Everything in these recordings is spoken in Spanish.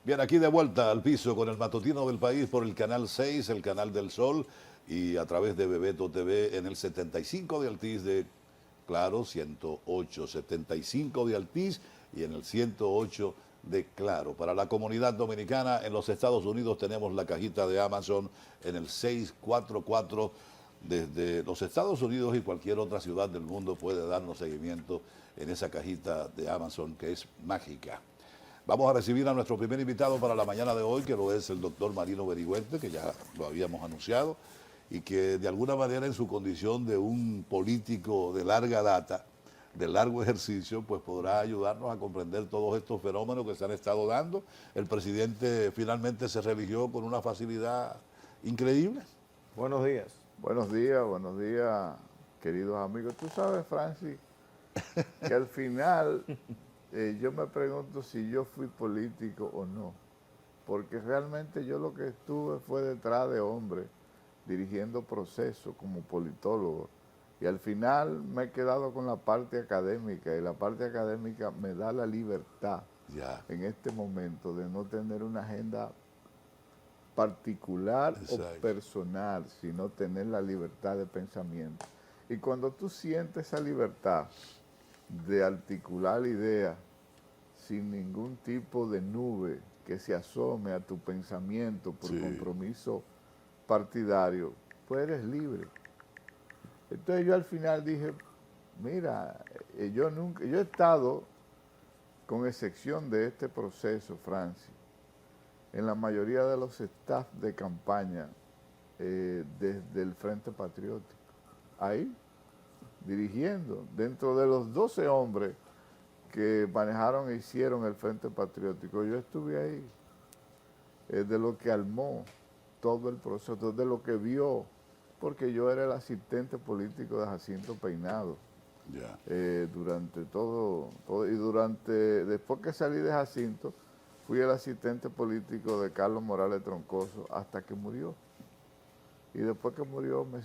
Bien, aquí de vuelta al piso con el matutino del país por el canal 6, el canal del Sol, y a través de Bebeto TV en el 75 de Altiz de Claro, 108, 75 de Altiz y en el 108 de Claro. Para la comunidad dominicana en los Estados Unidos tenemos la cajita de Amazon en el 644. Desde los Estados Unidos y cualquier otra ciudad del mundo puede darnos seguimiento en esa cajita de Amazon que es mágica. Vamos a recibir a nuestro primer invitado para la mañana de hoy, que lo es el doctor Marino Berigüente, que ya lo habíamos anunciado, y que de alguna manera en su condición de un político de larga data, de largo ejercicio, pues podrá ayudarnos a comprender todos estos fenómenos que se han estado dando. El presidente finalmente se religió con una facilidad increíble. Buenos días. Buenos días, queridos amigos. Tú sabes, Francis, que al final yo me pregunto si yo fui político o no, porque realmente yo lo que estuve fue detrás de hombres, dirigiendo procesos como politólogo, y al final me he quedado con la parte académica, y la parte académica me da la libertad en este momento de no tener una agenda particular o personal, sino tener la libertad de pensamiento. Y cuando tú sientes esa libertad de articular ideas sin ningún tipo de nube que se asome a tu pensamiento por compromiso partidario, pues eres libre. Entonces yo al final dije, mira, yo he estado, con excepción de este proceso, Francis, en la mayoría de los staff de campaña desde el Frente Patriótico, ahí, dirigiendo, dentro de los 12 hombres que manejaron e hicieron el Frente Patriótico, yo estuve ahí, de lo que armó todo el proceso, de lo que vio, porque yo era el asistente político de Jacinto Peinado, durante todo, y después que salí de Jacinto, fui el asistente político de Carlos Morales Troncoso hasta que murió. Y después que murió me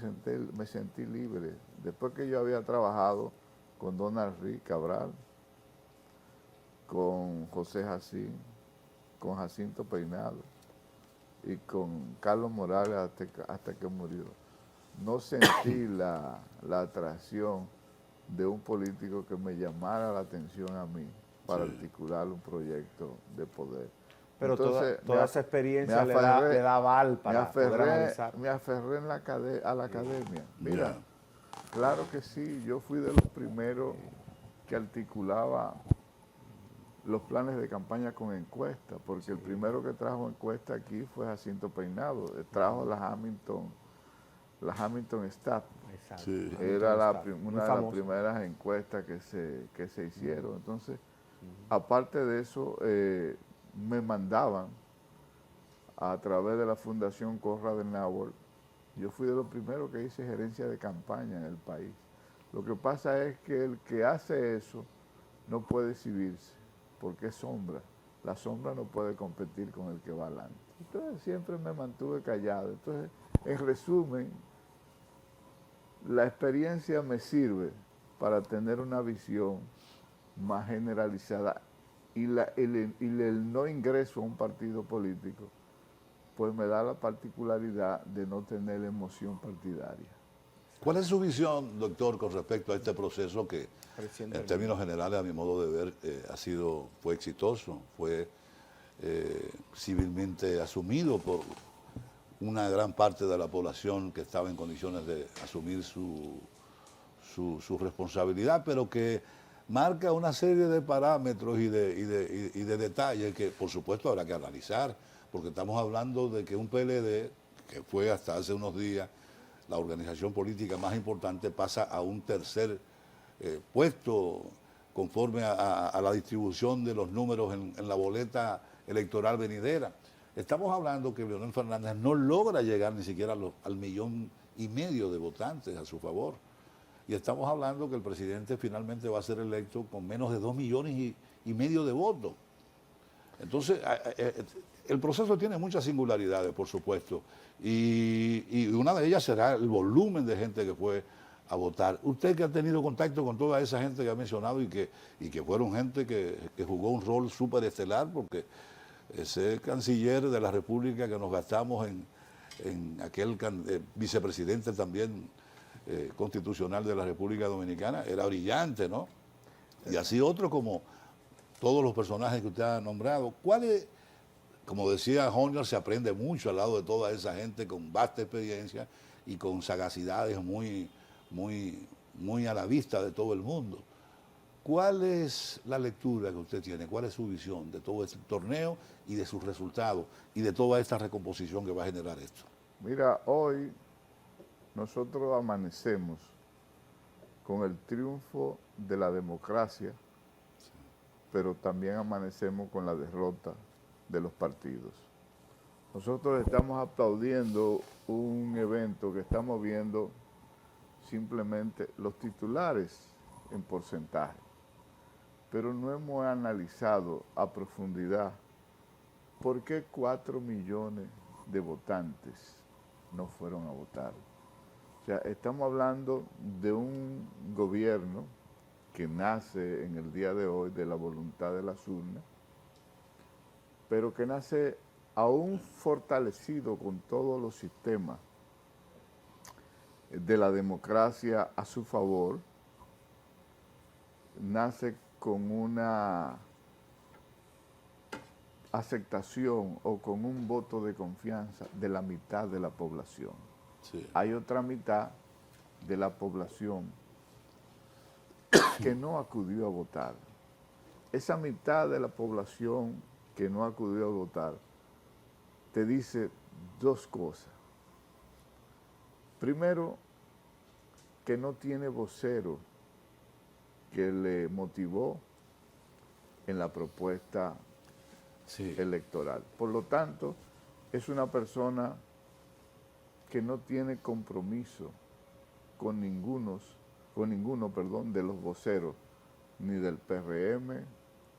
sentí libre. Después que yo había trabajado con Donald Rick Cabral, con José Jacín, con Jacinto Peinado y con Carlos Morales hasta que murió, no sentí la atracción de un político que me llamara la atención a mí para articular un proyecto de poder. Pero entonces, toda esa experiencia le da aval para poder analizar. Me aferré a la academia. Mira, claro que sí, yo fui de los primeros que articulaba los planes de campaña con encuestas, porque el primero que trajo encuesta aquí fue Jacinto Peinado, trajo la Hamilton Stat. Era una de las primeras encuestas que se hicieron. Entonces, aparte de eso, me mandaban a través de la Fundación Konrad Adenauer. Yo fui de los primeros que hice gerencia de campaña en el país. Lo que pasa es que el que hace eso no puede exhibirse, porque es sombra. La sombra no puede competir con el que va adelante. Entonces siempre me mantuve callado. Entonces, en resumen, la experiencia me sirve para tener una visión más generalizada y el no ingreso a un partido político, pues me da la particularidad de no tener emoción partidaria. ¿Cuál es su visión, doctor, con respecto a este proceso que, en términos generales, a mi modo de ver, fue exitoso, fue civilmente asumido por una gran parte de la población que estaba en condiciones de asumir su responsabilidad, pero que marca una serie de parámetros y de detalles que, por supuesto, habrá que analizar, porque estamos hablando de que un PLD, que fue hasta hace unos días la organización política más importante, pasa a un tercer puesto conforme a la distribución de los números en la boleta electoral venidera. Estamos hablando que Leonel Fernández no logra llegar ni siquiera al 1,5 millones de votantes a su favor. Y estamos hablando que el presidente finalmente va a ser electo con menos de 2,5 millones de votos. Entonces, el proceso tiene muchas singularidades, por supuesto, y una de ellas será el volumen de gente que fue a votar. Usted que ha tenido contacto con toda esa gente que ha mencionado y que fueron gente que jugó un rol súper estelar, porque ese canciller de la República que nos gastamos en aquel vicepresidente también constitucional de la República Dominicana, era brillante, ¿no? Y así otro como todos los personajes que usted ha nombrado. ¿Cuáles? Como decía Honor, se aprende mucho al lado de toda esa gente con vasta experiencia y con sagacidades muy a la vista de todo el mundo. ¿Cuál es la lectura que usted tiene? ¿Cuál es su visión de todo este torneo y de sus resultados y de toda esta recomposición que va a generar esto? Mira, hoy nosotros amanecemos con el triunfo de la democracia, sí, pero también amanecemos con la derrota de los partidos. Nosotros estamos aplaudiendo un evento que estamos viendo simplemente los titulares en porcentaje, pero no hemos analizado a profundidad por qué 4 millones de votantes no fueron a votar. O sea, estamos hablando de un gobierno que nace en el día de hoy de la voluntad de las urnas, pero que nace aún fortalecido con todos los sistemas de la democracia a su favor, nace con una aceptación o con un voto de confianza de la mitad de la población. Sí. Hay otra mitad de la población que no acudió a votar. Esa mitad de la población que no acudió a votar te dice dos cosas. Primero, que no tiene vocero que le motivó en la propuesta electoral. Por lo tanto, es una persona que no tiene compromiso con ninguno de los voceros, ni del PRM,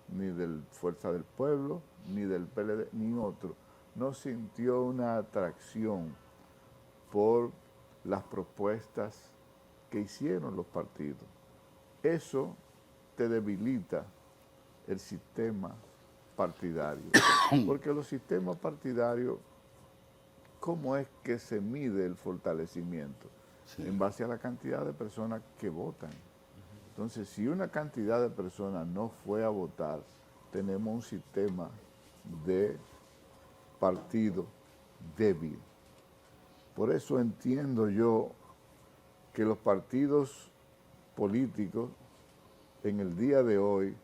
ni del Fuerza del Pueblo, ni del PLD, ni otro. No sintió una atracción por las propuestas que hicieron los partidos. Eso te debilita el sistema partidario, porque los sistemas partidarios, ¿cómo es que se mide el fortalecimiento? Sí. En base a la cantidad de personas que votan. Entonces, si una cantidad de personas no fue a votar, tenemos un sistema de partido débil. Por eso entiendo yo que los partidos políticos en el día de hoy,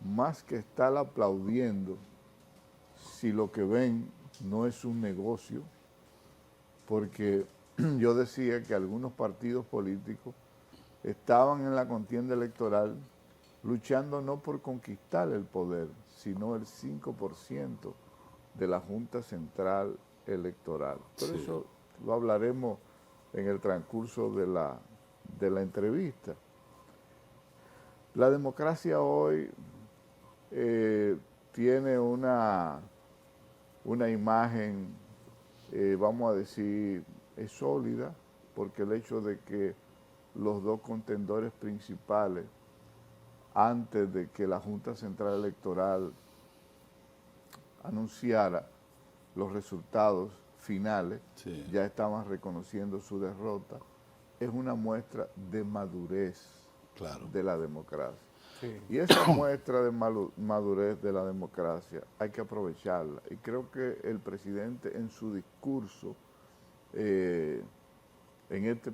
más que estar aplaudiendo, si lo que ven no es un negocio, porque yo decía que algunos partidos políticos estaban en la contienda electoral luchando no por conquistar el poder, sino el 5% de la Junta Central Electoral. Por eso lo hablaremos en el transcurso de la entrevista. La democracia hoy tiene una imagen, vamos a decir, es sólida, porque el hecho de que los dos contendores principales, antes de que la Junta Central Electoral anunciara los resultados finales, ya estaban reconociendo su derrota, es una muestra de madurez de la democracia. Sí. Y esa muestra de madurez de la democracia hay que aprovecharla. Y creo que el presidente en su discurso, en este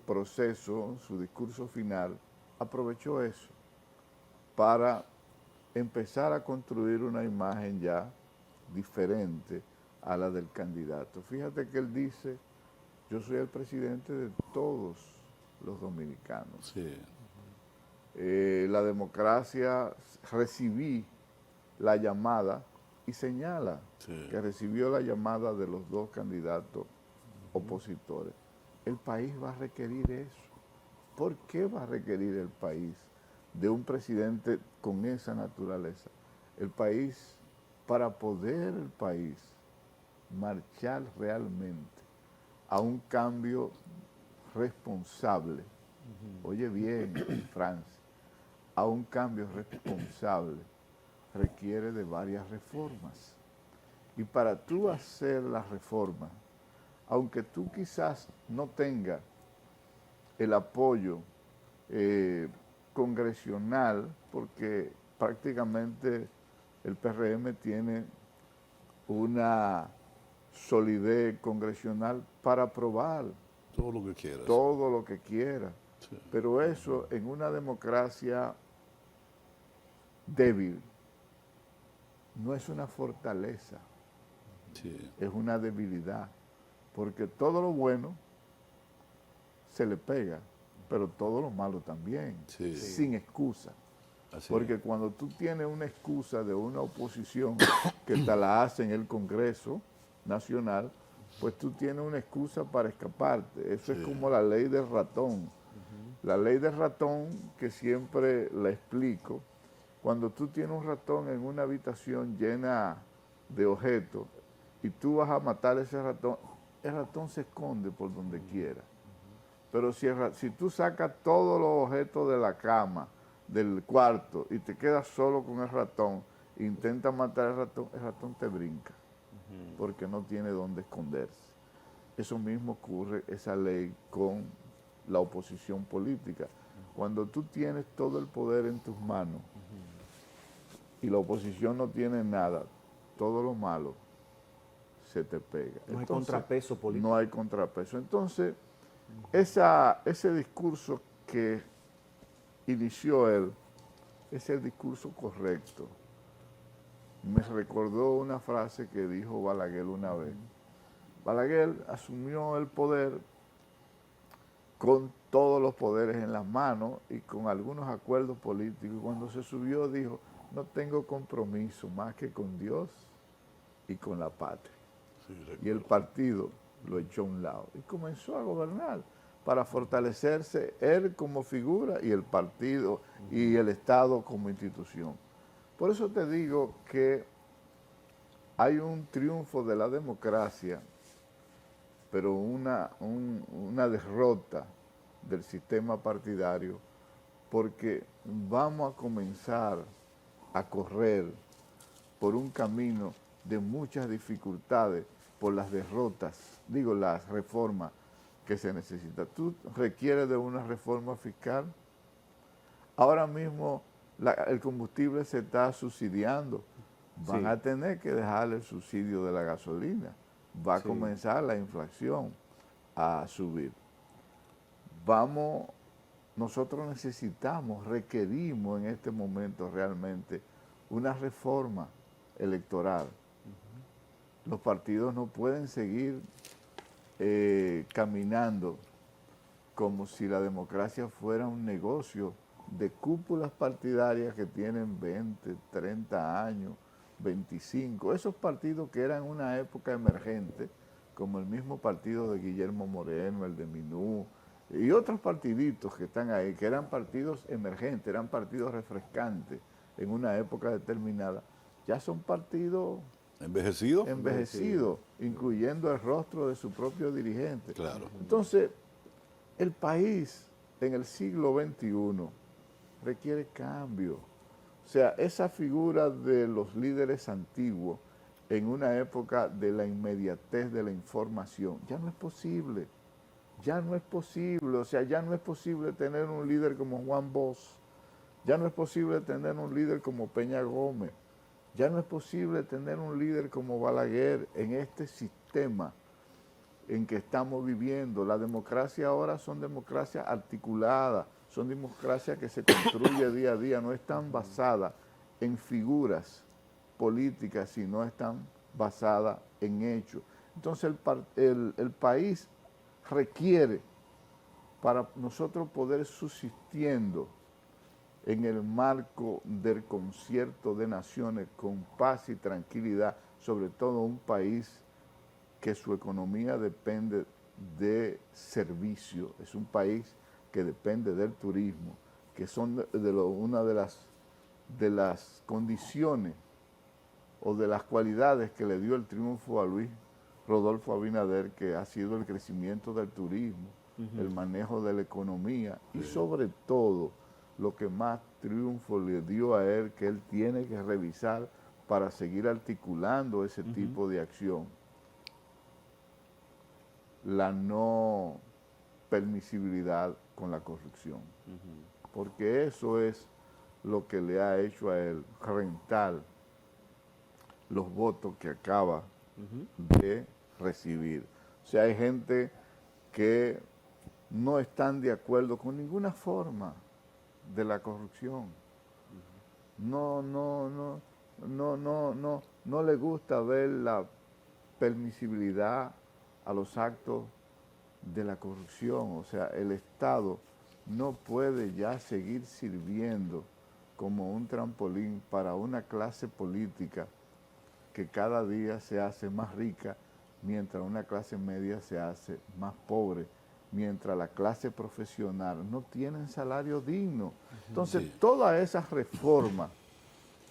proceso, su discurso final, aprovechó eso para empezar a construir una imagen ya diferente a la del candidato. Fíjate que él dice, yo soy el presidente de todos los dominicanos. Sí. La democracia, recibí la llamada y señala que recibió la llamada de los dos candidatos opositores. El país va a requerir eso. ¿Por qué va a requerir el país de un presidente con esa naturaleza? El país, para poder el país marchar realmente a un cambio responsable, oye bien, Francia, a un cambio responsable requiere de varias reformas. Y para tú hacer la reforma, aunque tú quizás no tengas el apoyo congresional, porque prácticamente el PRM tiene una solidez congresional para aprobar todo lo que quieras. todo lo que quiera. Sí. Pero eso en una democracia débil no es una fortaleza, Sí. es una debilidad, porque todo lo bueno se le pega, pero todo lo malo también, Sí. sin excusa. Así Porque es. cuando tú tienes una excusa de una oposición que te la hace en el Congreso Nacional, pues tú tienes una excusa para escaparte. Eso es como la ley del ratón. La ley del ratón, que siempre la explico, cuando tú tienes un ratón en una habitación llena de objetos y tú vas a matar a ese ratón, el ratón se esconde por donde quiera. Pero si tú sacas todos los objetos de la cama, del cuarto, y te quedas solo con el ratón, intenta matar el ratón te brinca, porque no tiene dónde esconderse. Eso mismo ocurre, esa ley, con la oposición política. Cuando tú tienes todo el poder en tus manos y la oposición no tiene nada, todo lo malo se te pega. No hay contrapeso político. No hay contrapeso. Entonces, ese discurso que inició él es el discurso correcto. Me recordó una frase que dijo Balaguer una vez. Balaguer asumió el poder con todos los poderes en las manos y con algunos acuerdos políticos. Y cuando se subió dijo, no tengo compromiso más que con Dios y con la patria. Sí, Y el partido lo echó a un lado y comenzó a gobernar para fortalecerse él como figura y el partido y el Estado como institución. Por eso te digo que hay un triunfo de la democracia, pero una derrota del sistema partidario, porque vamos a comenzar a correr por un camino de muchas dificultades por las derrotas, digo, las reformas que se necesitan. Tú requieres de una reforma fiscal. Ahora mismo el combustible se está subsidiando. Van a tener que dejar el subsidio de la gasolina. Va a comenzar la inflación a subir. Nosotros necesitamos, requerimos en este momento realmente una reforma electoral. Los partidos no pueden seguir caminando como si la democracia fuera un negocio de cúpulas partidarias que tienen 20, 30 años, 25. Esos partidos que eran una época emergente, como el mismo partido de Guillermo Moreno, el de Minú, y otros partiditos que están ahí, que eran partidos emergentes, eran partidos refrescantes en una época determinada, ya son partidos envejecido, incluyendo el rostro de su propio dirigente. Claro. Entonces, el país en el siglo XXI requiere cambio. O sea, esa figura de los líderes antiguos en una época de la inmediatez de la información, ya no es posible. Ya no es posible. O sea, ya no es posible tener un líder como Juan Bosch. Ya no es posible tener un líder como Peña Gómez. Ya no es posible tener un líder como Balaguer en este sistema en que estamos viviendo. La democracia ahora son democracias articuladas, son democracias que se construye día a día, no están basadas en figuras políticas, sino están basadas en hechos. Entonces el país requiere, para nosotros poder subsistiendo en el marco del concierto de naciones con paz y tranquilidad, sobre todo un país que su economía depende de servicio, es un país que depende del turismo, que son una de las condiciones o de las cualidades que le dio el triunfo a Luis Rodolfo Abinader, que ha sido el crecimiento del turismo, el manejo de la economía y sobre todo lo que más triunfo le dio a él, que él tiene que revisar para seguir articulando ese tipo de acción, la no permisibilidad con la corrupción. Porque eso es lo que le ha hecho a él rentar los votos que acaba de recibir. O sea, hay gente que no están de acuerdo con ninguna forma de la corrupción. No le gusta ver la permisibilidad a los actos de la corrupción. O sea, el Estado no puede ya seguir sirviendo como un trampolín para una clase política que cada día se hace más rica, mientras una clase media se hace más pobre, mientras la clase profesional no tiene salario digno. Entonces, todas esas reformas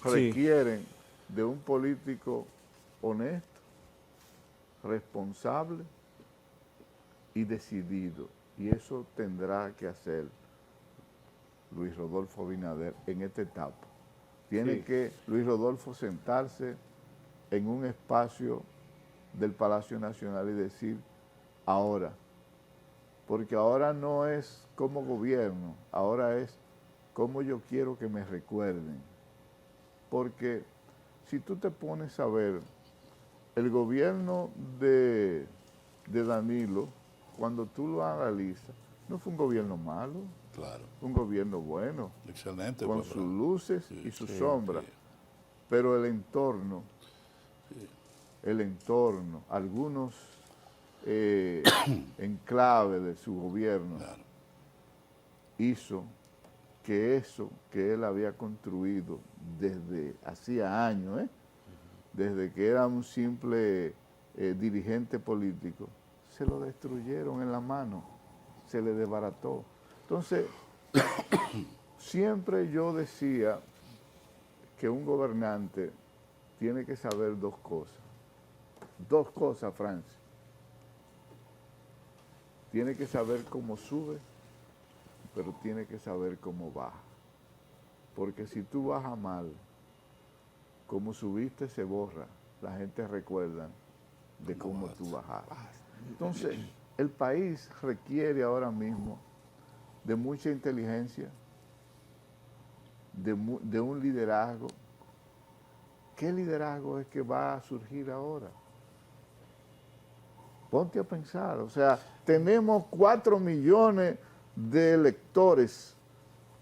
requieren de un político honesto, responsable y decidido. Y eso tendrá que hacer Luis Rodolfo Abinader en esta etapa. Tiene que Luis Rodolfo sentarse en un espacio del Palacio Nacional y decir, ahora, porque ahora no es como gobierno, ahora es como yo quiero que me recuerden. Porque si tú te pones a ver, el gobierno de Danilo, cuando tú lo analizas, no fue un gobierno malo, fue un gobierno bueno, excelente, con sus luces y sus sombras, pero el entorno, algunos enclaves de su gobierno, hizo que eso que él había construido desde hacía años, desde que era un simple dirigente político, se lo destruyeron en la mano, se le desbarató. Entonces, siempre yo decía que un gobernante tiene que saber dos cosas, Francis. Tiene que saber cómo sube, pero tiene que saber cómo baja. Porque si tú bajas mal, como subiste se borra, la gente recuerda de cómo tú bajaste. Entonces, el país requiere ahora mismo de mucha inteligencia, de un liderazgo. ¿Qué liderazgo es que va a surgir ahora? Ponte a pensar, o sea, tenemos 4 millones de electores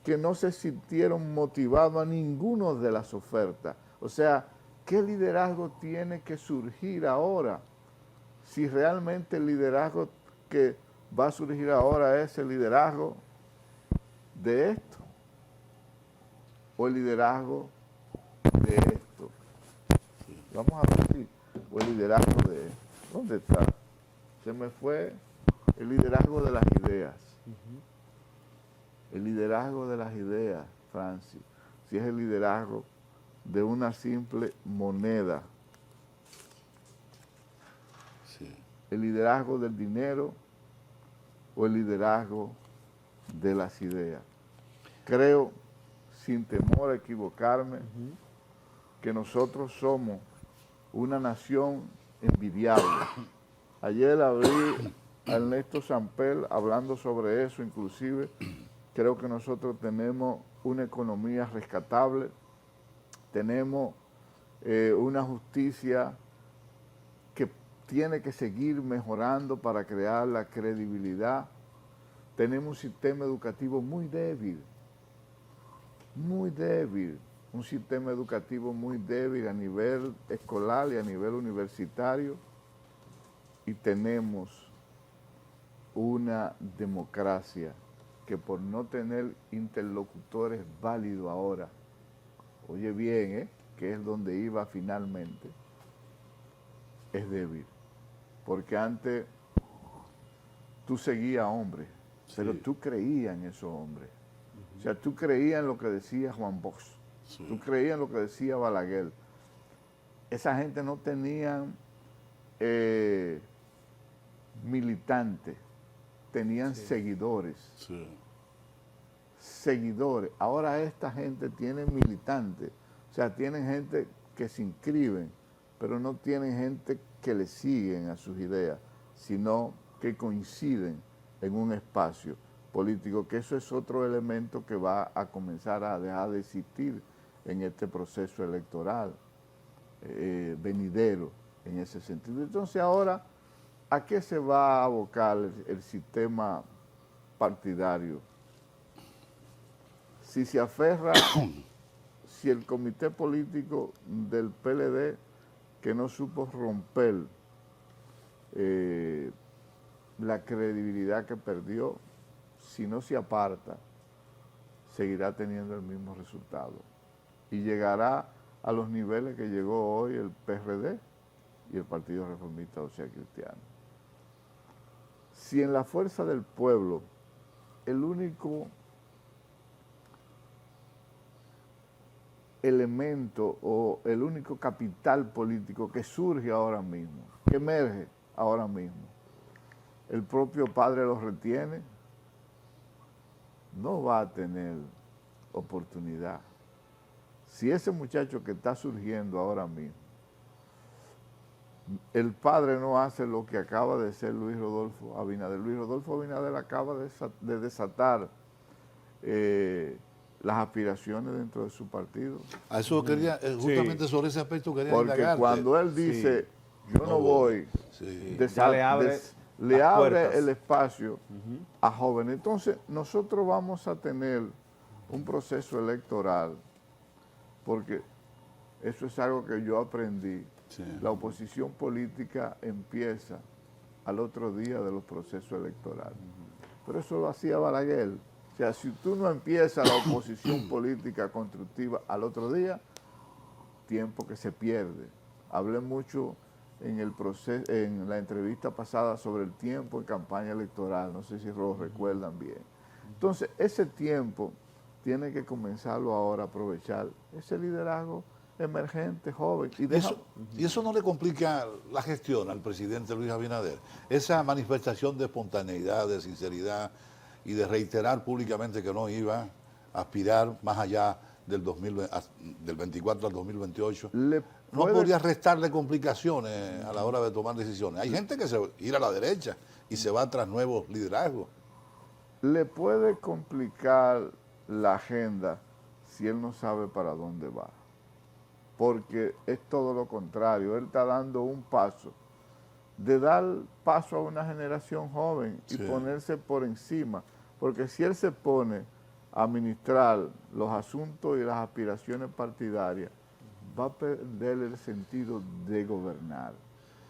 que no se sintieron motivados a ninguna de las ofertas. O sea, ¿qué liderazgo tiene que surgir ahora? Si realmente el liderazgo que va a surgir ahora es el liderazgo de esto, o el liderazgo de esto. Vamos a ver si, o el liderazgo de esto. ¿Dónde está? Se me fue el liderazgo de las ideas. El liderazgo de las ideas, Francis, si es el liderazgo de una simple moneda, el liderazgo del dinero o el liderazgo de las ideas. Creo, sin temor a equivocarme, que nosotros somos una nación envidiable. Ayer abrí a Ernesto Samper hablando sobre eso, inclusive creo que nosotros tenemos una economía rescatable, tenemos una justicia que tiene que seguir mejorando para crear la credibilidad, tenemos un sistema educativo muy débil, un sistema educativo muy débil a nivel escolar y a nivel universitario, y tenemos una democracia que por no tener interlocutores válidos ahora, oye bien, que es donde iba finalmente, es débil. Porque antes tú seguías hombres, pero tú creías en esos hombres. O sea, tú creías en lo que decía Juan Bosch, tú creías en lo que decía Balaguer. Esa gente no tenía militantes, tenían seguidores. Seguidores. Ahora esta gente tiene militantes, o sea, tienen gente que se inscriben, pero no tienen gente que le siguen a sus ideas, sino que coinciden en un espacio político, que eso es otro elemento que va a comenzar a dejar de existir en este proceso electoral venidero en ese sentido. Entonces ahora, ¿a qué se va a abocar el sistema partidario? Si se aferra, si el comité político del PLD, que no supo romper la credibilidad que perdió, si no se aparta, seguirá teniendo el mismo resultado y llegará a los niveles que llegó hoy el PRD y el Partido Reformista Social Cristiano. Si en la fuerza del pueblo el único elemento o el único capital político que surge ahora mismo, que emerge ahora mismo, el propio padre lo retiene, no va a tener oportunidad. Si ese muchacho que está surgiendo ahora mismo, el padre no hace lo que acaba de hacer Luis Rodolfo Abinader. Luis Rodolfo Abinader acaba de desatar las aspiraciones dentro de su partido. A eso quería, justamente sobre ese aspecto quería Porque indagarte. cuando él dice, yo no voy, ya le abre el espacio a jóvenes. Entonces, nosotros vamos a tener un proceso electoral, porque eso es algo que yo aprendí. La oposición política empieza al otro día de los procesos electorales. Pero eso lo hacía Balaguer. O sea, si tú no empiezas la oposición política constructiva al otro día, tiempo que se pierde. Hablé mucho en la entrevista pasada sobre el tiempo en campaña electoral, no sé si lo recuerdan bien. Entonces, ese tiempo tiene que comenzarlo ahora a aprovechar ese liderazgo emergente, joven. Y eso no le complica la gestión al presidente Luis Abinader. Esa manifestación de espontaneidad, de sinceridad y de reiterar públicamente que no iba a aspirar más allá del 24 al 2028, ¿no podría restarle complicaciones a la hora de tomar decisiones? Hay gente que se ir a la derecha y se va tras nuevos liderazgos. Le puede complicar la agenda si él no sabe para dónde va, porque es todo lo contrario. Él está dando un paso, de dar paso a una generación joven y ponerse por encima, porque si él se pone a administrar los asuntos y las aspiraciones partidarias, va a perder el sentido de gobernar.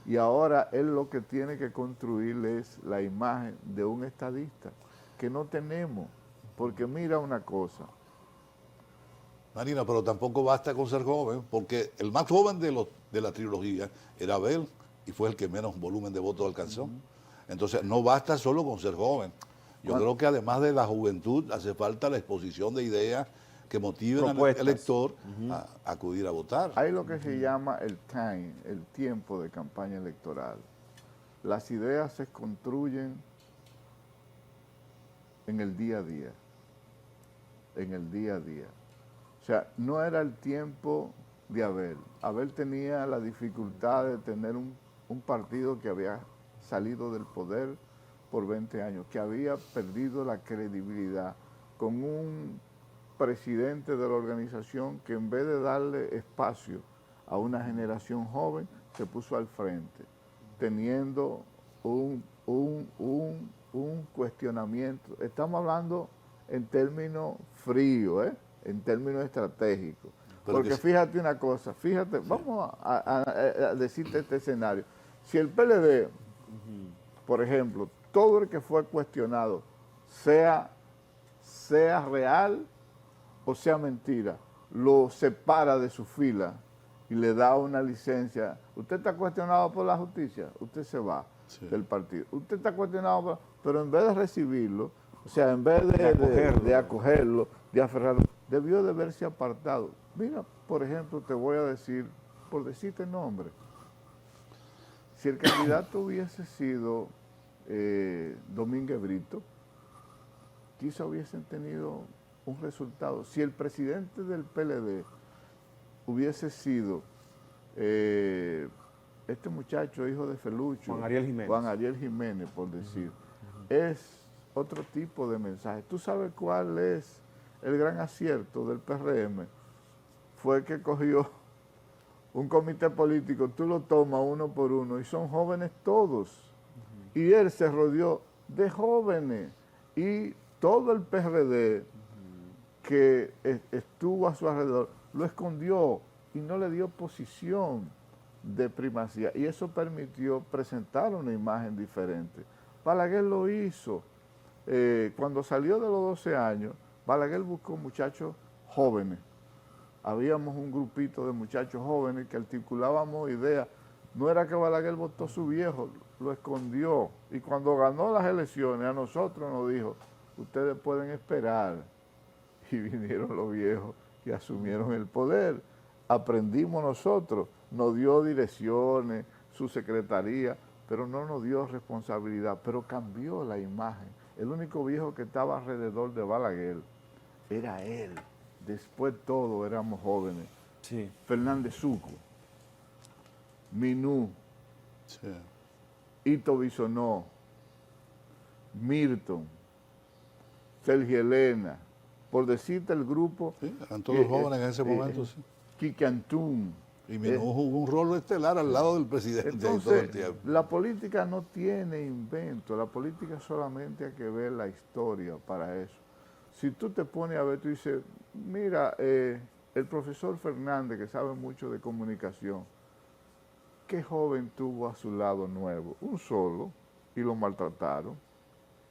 Y ahora él lo que tiene que construir es la imagen de un estadista, que no tenemos, porque mira una cosa. Marina, pero tampoco basta con ser joven, porque el más joven de la trilogía era Abel y fue el que menos volumen de votos alcanzó. Entonces, no basta solo con ser joven. Yo creo que además de la juventud, hace falta la exposición de ideas que motiven al elector a acudir a votar. Hay lo que se llama el tiempo de campaña electoral. Las ideas se construyen en el día a día. En el día a día. O sea, no era el tiempo de Abel. Abel tenía la dificultad de tener un partido que había salido del poder por 20 años, que había perdido la credibilidad, con un presidente de la organización que en vez de darle espacio a una generación joven, se puso al frente, teniendo un cuestionamiento. Estamos hablando en términos fríos, en términos estratégicos. Porque fíjate una cosa, vamos a decirte este escenario. Si el PLD, por ejemplo, todo el que fue cuestionado, sea real o sea mentira, lo separa de su fila y le da una licencia. Usted está cuestionado por la justicia, usted se va del partido. Usted está cuestionado, pero en vez de recibirlo, o sea, en vez de acogerlo, de aferrarlo, debió de verse apartado. Mira, por ejemplo, te voy a decir, por decirte nombre, si el candidato hubiese sido Domínguez Brito, quizá hubiesen tenido un resultado. Si el presidente del PLD hubiese sido este muchacho, hijo de Felucho, Juan Ariel Jiménez, por decir, es otro tipo de mensaje. ¿Tú sabes cuál es el gran acierto del PRM? Fue que cogió un comité político, tú lo tomas uno por uno, y son jóvenes todos. Y él se rodeó de jóvenes. Y todo el PRD que estuvo a su alrededor lo escondió y no le dio posición de primacía. Y eso permitió presentar una imagen diferente. Balaguer lo hizo. Cuando salió de los 12 años, Balaguer buscó muchachos jóvenes. Habíamos un grupito de muchachos jóvenes que articulábamos ideas. No era que Balaguer votó a su viejo, lo escondió. Y cuando ganó las elecciones, a nosotros nos dijo, ustedes pueden esperar. Y vinieron los viejos y asumieron el poder. Aprendimos nosotros, nos dio direcciones, su secretaría, pero no nos dio responsabilidad, pero cambió la imagen. El único viejo que estaba alrededor de Balaguer era él. Después todos éramos jóvenes. Sí. Fernández Sucro, Minú, Sí. Ito Bisonó, Milton, Sergio Elena, por decirte el grupo. Sí, eran todos jóvenes en ese momento, sí. Quique Antún. Y Minú jugó un rol estelar al lado del presidente Entonces, todo el tiempo. la política no tiene invento, la política solamente hay que ver la historia para eso. Si tú te pones a ver, tú dices, mira, el profesor Fernández, que sabe mucho de comunicación, ¿qué joven tuvo a su lado nuevo? Un solo, y lo maltrataron.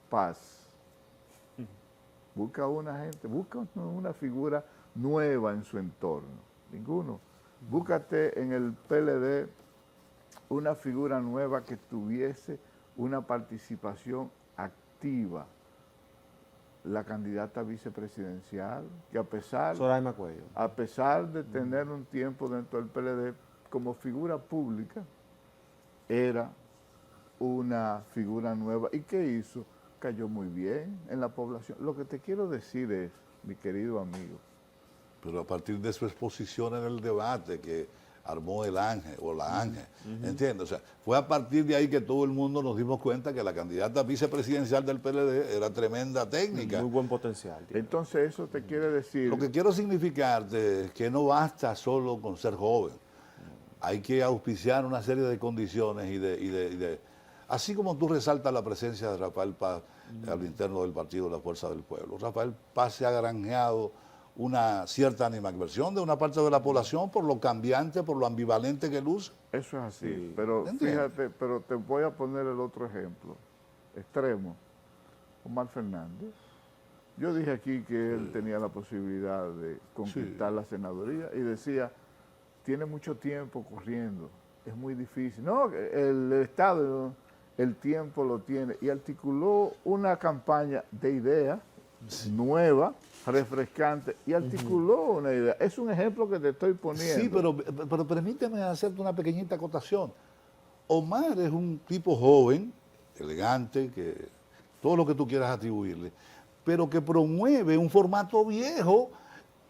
Paz. Busca una gente, busca una figura nueva en su entorno. Ninguno. Búscate en el PLD una figura nueva que tuviese una participación activa. La candidata vicepresidencial, que a pesar de tener un tiempo dentro del PLD como figura pública, era una figura nueva. ¿Y qué hizo? Cayó muy bien en la población. Lo que te quiero decir es, mi querido amigo, Pero a partir de su exposición en el debate que armó el Ángel o la Ángel, ¿entiendes? O sea, fue a partir de ahí que todo el mundo nos dimos cuenta que la candidata vicepresidencial del PLD era tremenda técnica. Muy buen potencial. Tío. Entonces eso te quiere decir... Lo que quiero significarte es que no basta solo con ser joven. Hay que auspiciar una serie de condiciones así como tú resaltas la presencia de Rafael Paz al interno del partido La Fuerza del Pueblo. Rafael Paz se ha granjeado una cierta animadversión de una parte de la población por lo cambiante, por lo ambivalente que luce. Eso es así, Sí. pero ¿Entiendes? fíjate, pero te voy a poner el otro ejemplo, extremo, Omar Fernández. Yo dije aquí que él tenía la posibilidad de conquistar la senaduría y decía, tiene mucho tiempo corriendo, es muy difícil. No, el Estado, el tiempo lo tiene, y articuló una campaña de ideas nueva, refrescante, y articuló una idea. Es un ejemplo que te estoy poniendo. Sí, pero permíteme hacerte una pequeñita acotación. Omar es un tipo joven, elegante, que todo lo que tú quieras atribuirle, pero que promueve un formato viejo.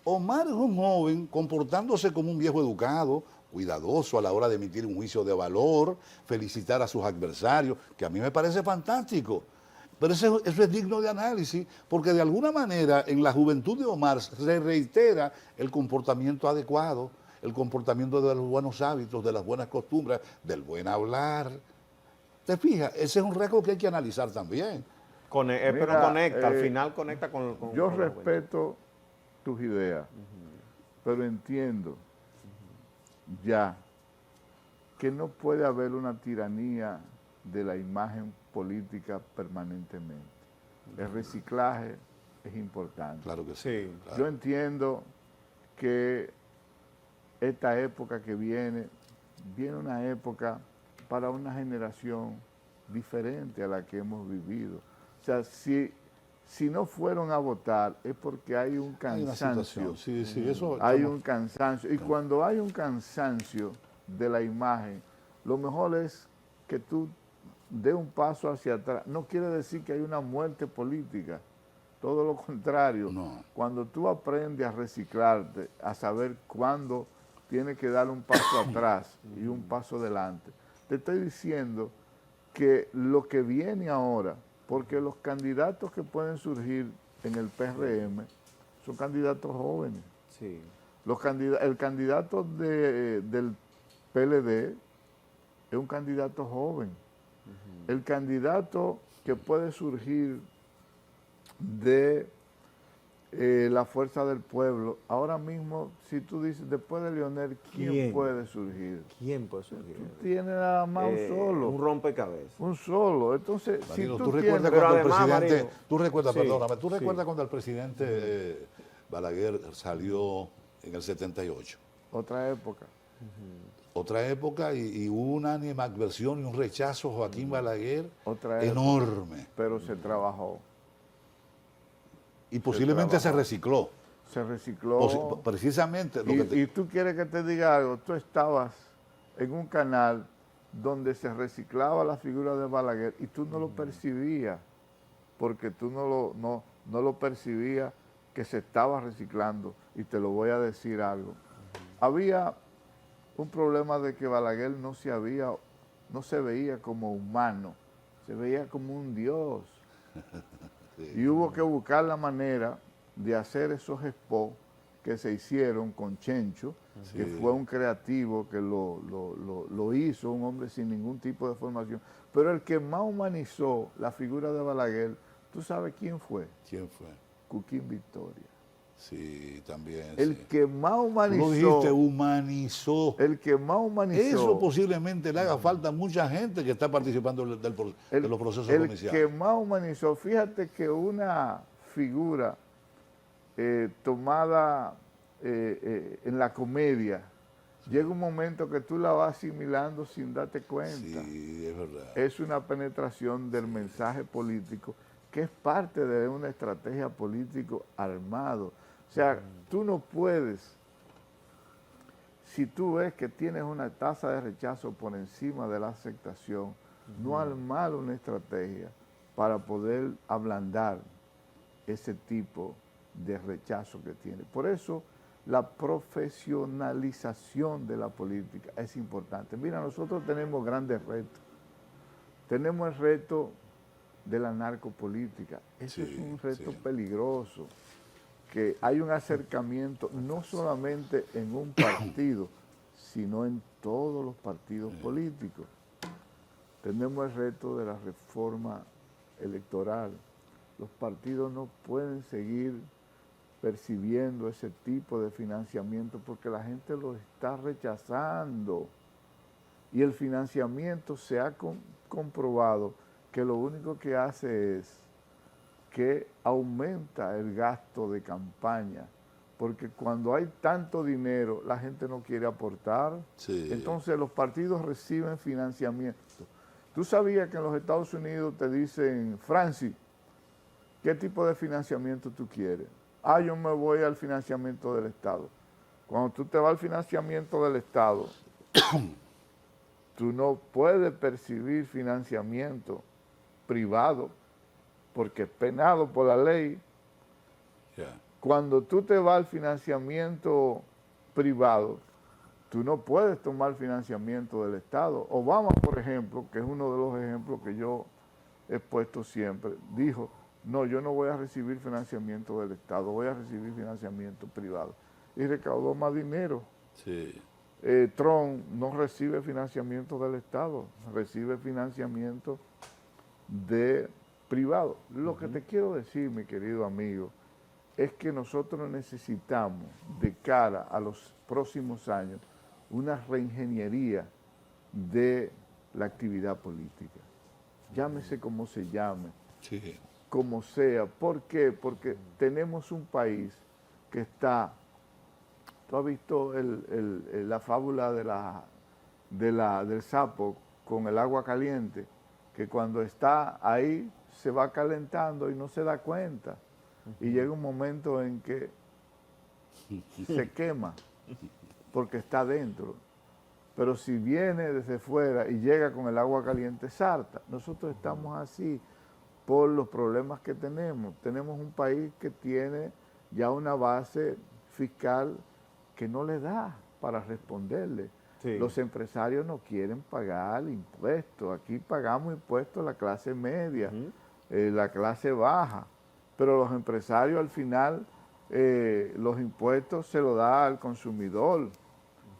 Omar es un joven comportándose como un viejo educado, cuidadoso a la hora de emitir un juicio de valor, felicitar a sus adversarios, que a mí me parece fantástico. Pero eso es digno de análisis, porque de alguna manera en la juventud de Omar se reitera el comportamiento adecuado, el comportamiento de los buenos hábitos, de las buenas costumbres, del buen hablar. ¿Te fijas? Ese es un rasgo que hay que analizar también. Pero conecta, al final conecta con yo con respeto tus ideas, pero entiendo ya que no puede haber una tiranía de la imagen política permanentemente. El reciclaje es importante. Claro que Sí. Claro. Yo entiendo que esta época que viene una época para una generación diferente a la que hemos vivido. O sea, si no fueron a votar es porque hay un Hay una cansancio. situación. Sí, sí, eso Hay estamos- un cansancio. Y cuando hay un cansancio de la imagen, lo mejor es que tú dé un paso hacia atrás. No quiere decir que hay una muerte política. Todo lo contrario. No. Cuando tú aprendes a reciclarte, a saber cuándo tiene que dar un paso atrás y un paso adelante. Te estoy diciendo que lo que viene ahora, porque los candidatos que pueden surgir en el PRM son candidatos jóvenes. Sí. El candidato del PLD es un candidato joven. El candidato que puede surgir de la Fuerza del Pueblo, ahora mismo, si tú dices, después de Leonel, ¿quién puede surgir? ¿Quién puede surgir? Tú tienes nada más un solo. Un rompecabezas. Un solo. Entonces, Marino, si ¿tú recuerdas Pero cuando el además, presidente, Marino, tú recuerdas, sí, perdóname, tú sí. recuerdas cuando el presidente Balaguer salió en el 78? Otra época. Otra época y hubo una animadversión y un rechazo a Joaquín Balaguer Otra época, enorme. pero se trabajó. Y posiblemente se recicló. Se recicló. Precisamente. Y tú quieres que te diga algo, tú estabas en un canal donde se reciclaba la figura de Balaguer y tú no lo percibías, porque tú no lo percibías que se estaba reciclando. Y te lo voy a decir algo. Había un problema de que Balaguer no se veía como humano, se veía como un dios. Sí. Y hubo que buscar la manera de hacer esos spots que se hicieron con Chencho, sí, que fue un creativo que lo hizo, un hombre sin ningún tipo de formación. Pero el que más humanizó la figura de Balaguer, ¿tú sabes quién fue? ¿Quién fue? Cuquín Victoria. Sí, también. El que más humanizó. Tú lo dijiste, humanizó. El que más humanizó. Eso posiblemente le haga falta a mucha gente que está participando de los procesos judiciales. El que más humanizó. Fíjate que una figura tomada en la comedia, llega un momento que tú la vas asimilando sin darte cuenta. Sí, es verdad. Es una penetración del mensaje político que es parte de una estrategia político armado. O sea, tú no puedes, si tú ves que tienes una tasa de rechazo por encima de la aceptación, no armar una estrategia para poder ablandar ese tipo de rechazo que tiene. Por eso, la profesionalización de la política es importante. Mira, nosotros tenemos grandes retos. Tenemos el reto de la narcopolítica. Eso es un reto peligroso, que hay un acercamiento no solamente en un partido, sino en todos los partidos políticos. Tenemos el reto de la reforma electoral. Los partidos no pueden seguir percibiendo ese tipo de financiamiento porque la gente lo está rechazando. Y el financiamiento se ha comprobado que lo único que hace es que aumenta el gasto de campaña, porque cuando hay tanto dinero, la gente no quiere aportar. Sí. Entonces los partidos reciben financiamiento. ¿Tú sabías que en los Estados Unidos te dicen, Francis, ¿qué tipo de financiamiento tú quieres? Ah, yo me voy al financiamiento del Estado. Cuando tú te vas al financiamiento del Estado, tú no puedes percibir financiamiento privado porque es penado por la ley. Cuando tú te vas al financiamiento privado, tú no puedes tomar financiamiento del Estado. Obama, por ejemplo, que es uno de los ejemplos que yo he puesto siempre, dijo, no, yo no voy a recibir financiamiento del Estado, voy a recibir financiamiento privado. Y recaudó más dinero. Sí. Trump no recibe financiamiento del Estado, recibe financiamiento de privado. Lo que te quiero decir, mi querido amigo, es que nosotros necesitamos, de cara a los próximos años, una reingeniería de la actividad política. Llámese como se llame, sí, como sea. ¿Por qué? Porque tenemos un país que está... ¿Tú has visto la fábula del sapo con el agua caliente? Que cuando está ahí se va calentando y no se da cuenta. Y llega un momento en que se quema porque está dentro. Pero si viene desde fuera y llega con el agua caliente, salta. Nosotros estamos así por los problemas que tenemos. Tenemos un país que tiene ya una base fiscal que no le da para responderle. Sí. Los empresarios no quieren pagar impuestos. Aquí pagamos impuestos la clase media, la clase baja, pero los empresarios al final los impuestos se los da al consumidor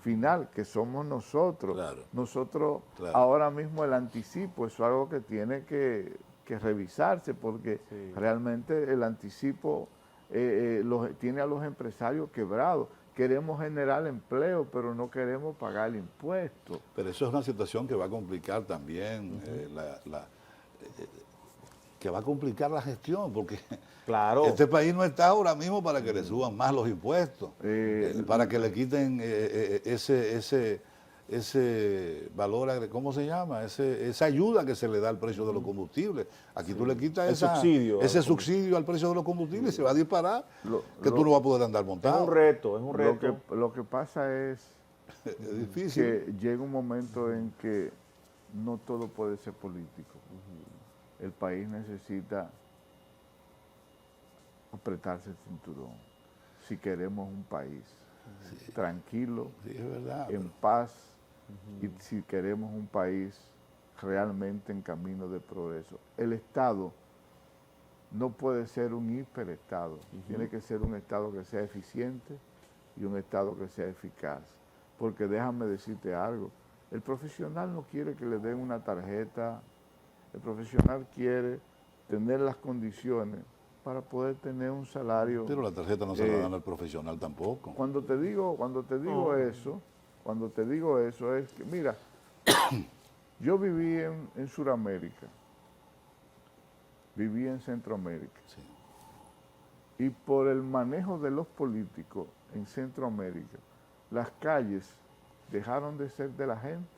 final, que somos nosotros. Claro. Nosotros Claro. ahora mismo el anticipo, eso es algo que tiene que revisarse, porque realmente el anticipo tiene a los empresarios quebrados. Queremos generar empleo, pero no queremos pagar impuestos. Pero eso es una situación que va a complicar también que va a complicar la gestión, porque claro. este país no está ahora mismo para que le suban más los impuestos, para que le quiten ese valor, ¿cómo se llama? Esa ayuda que se le da al precio de los combustibles. Aquí tú le quitas ese subsidio al precio de los combustibles y se va a disparar, tú no vas a poder andar montado. Es un reto, es un reto. Lo que pasa es difícil. que llega un momento en que no todo puede ser político. El país necesita apretarse el cinturón si queremos un país tranquilo, es verdad, en paz, y si queremos un país realmente en camino de progreso. El Estado no puede ser un hiperestado, tiene que ser un Estado que sea eficiente y un Estado que sea eficaz. Porque déjame decirte algo, el profesional no quiere que le den una tarjeta, el profesional quiere tener las condiciones para poder tener un salario. Pero la tarjeta no se la dan al profesional tampoco. Cuando te digo eso es que, mira, yo viví en Sudamérica, viví en Centroamérica, y por el manejo de los políticos en Centroamérica, las calles dejaron de ser de la gente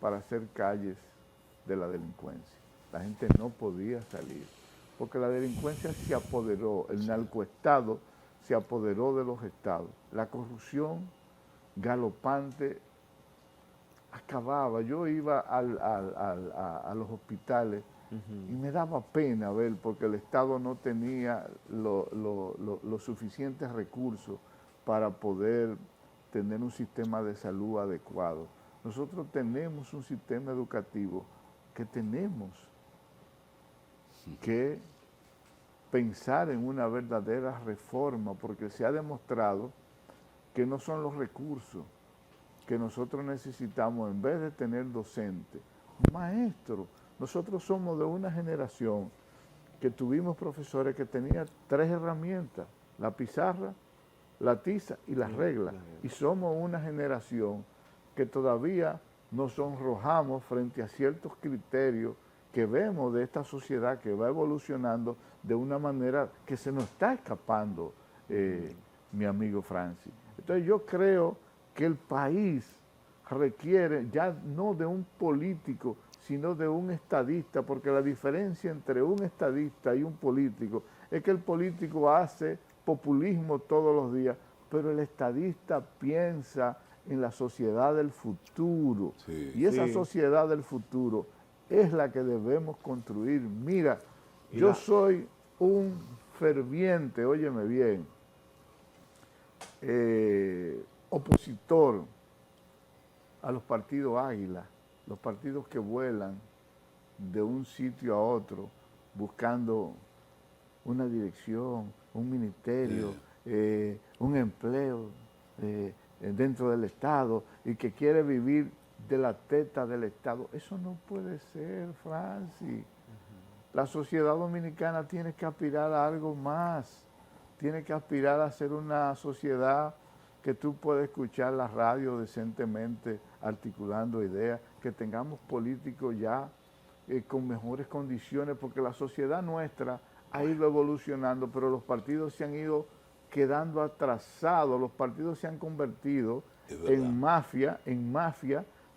para ser calles de la delincuencia. La gente no podía salir, porque la delincuencia se apoderó, el narcoestado se apoderó de los estados. La corrupción galopante acababa. Yo iba a los hospitales y me daba pena ver, porque el Estado no tenía los suficientes recursos para poder tener un sistema de salud adecuado. Nosotros tenemos un sistema educativo que tenemos que pensar en una verdadera reforma, porque se ha demostrado que no son los recursos que nosotros necesitamos. En vez de tener docentes, maestros, nosotros somos de una generación que tuvimos profesores que tenían 3 herramientas: la pizarra, la tiza y las reglas. Y somos una generación que todavía nos sonrojamos frente a ciertos criterios que vemos de esta sociedad que va evolucionando de una manera que se nos está escapando, mi amigo Francis. Entonces yo creo que el país requiere ya no de un político, sino de un estadista, porque la diferencia entre un estadista y un político es que el político hace populismo todos los días, pero el estadista piensa en la sociedad del futuro. Y esa sociedad del futuro es la que debemos construir. Mira, yo soy un ferviente, óyeme bien, opositor a los partidos águila, los partidos que vuelan de un sitio a otro buscando una dirección, un ministerio, un empleo dentro del Estado, y que quiere vivir de la teta del Estado. Eso no puede ser, Francis. La sociedad dominicana tiene que aspirar a algo más, tiene que aspirar a ser una sociedad que tú puedas escuchar la radio decentemente articulando ideas, que tengamos políticos ya con mejores condiciones, porque la sociedad nuestra ha ido evolucionando, pero los partidos se han ido quedando atrasados, los partidos se han convertido en mafia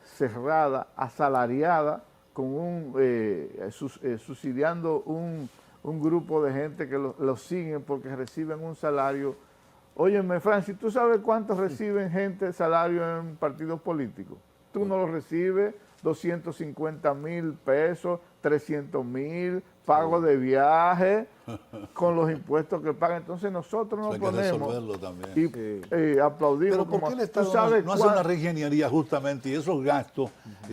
cerrada, asalariada, con subsidiando un grupo de gente que los siguen porque reciben un salario. Óyeme, Francis, ¿tú sabes cuántos reciben gente de salario en partidos políticos? Tú no lo recibes, 250,000 pesos, 300,000, pago de viaje, con los impuestos que pagan. Entonces nosotros nos ponemos y aplaudimos. Pero ¿por qué el Estado no hace una reingeniería justamente y esos gastos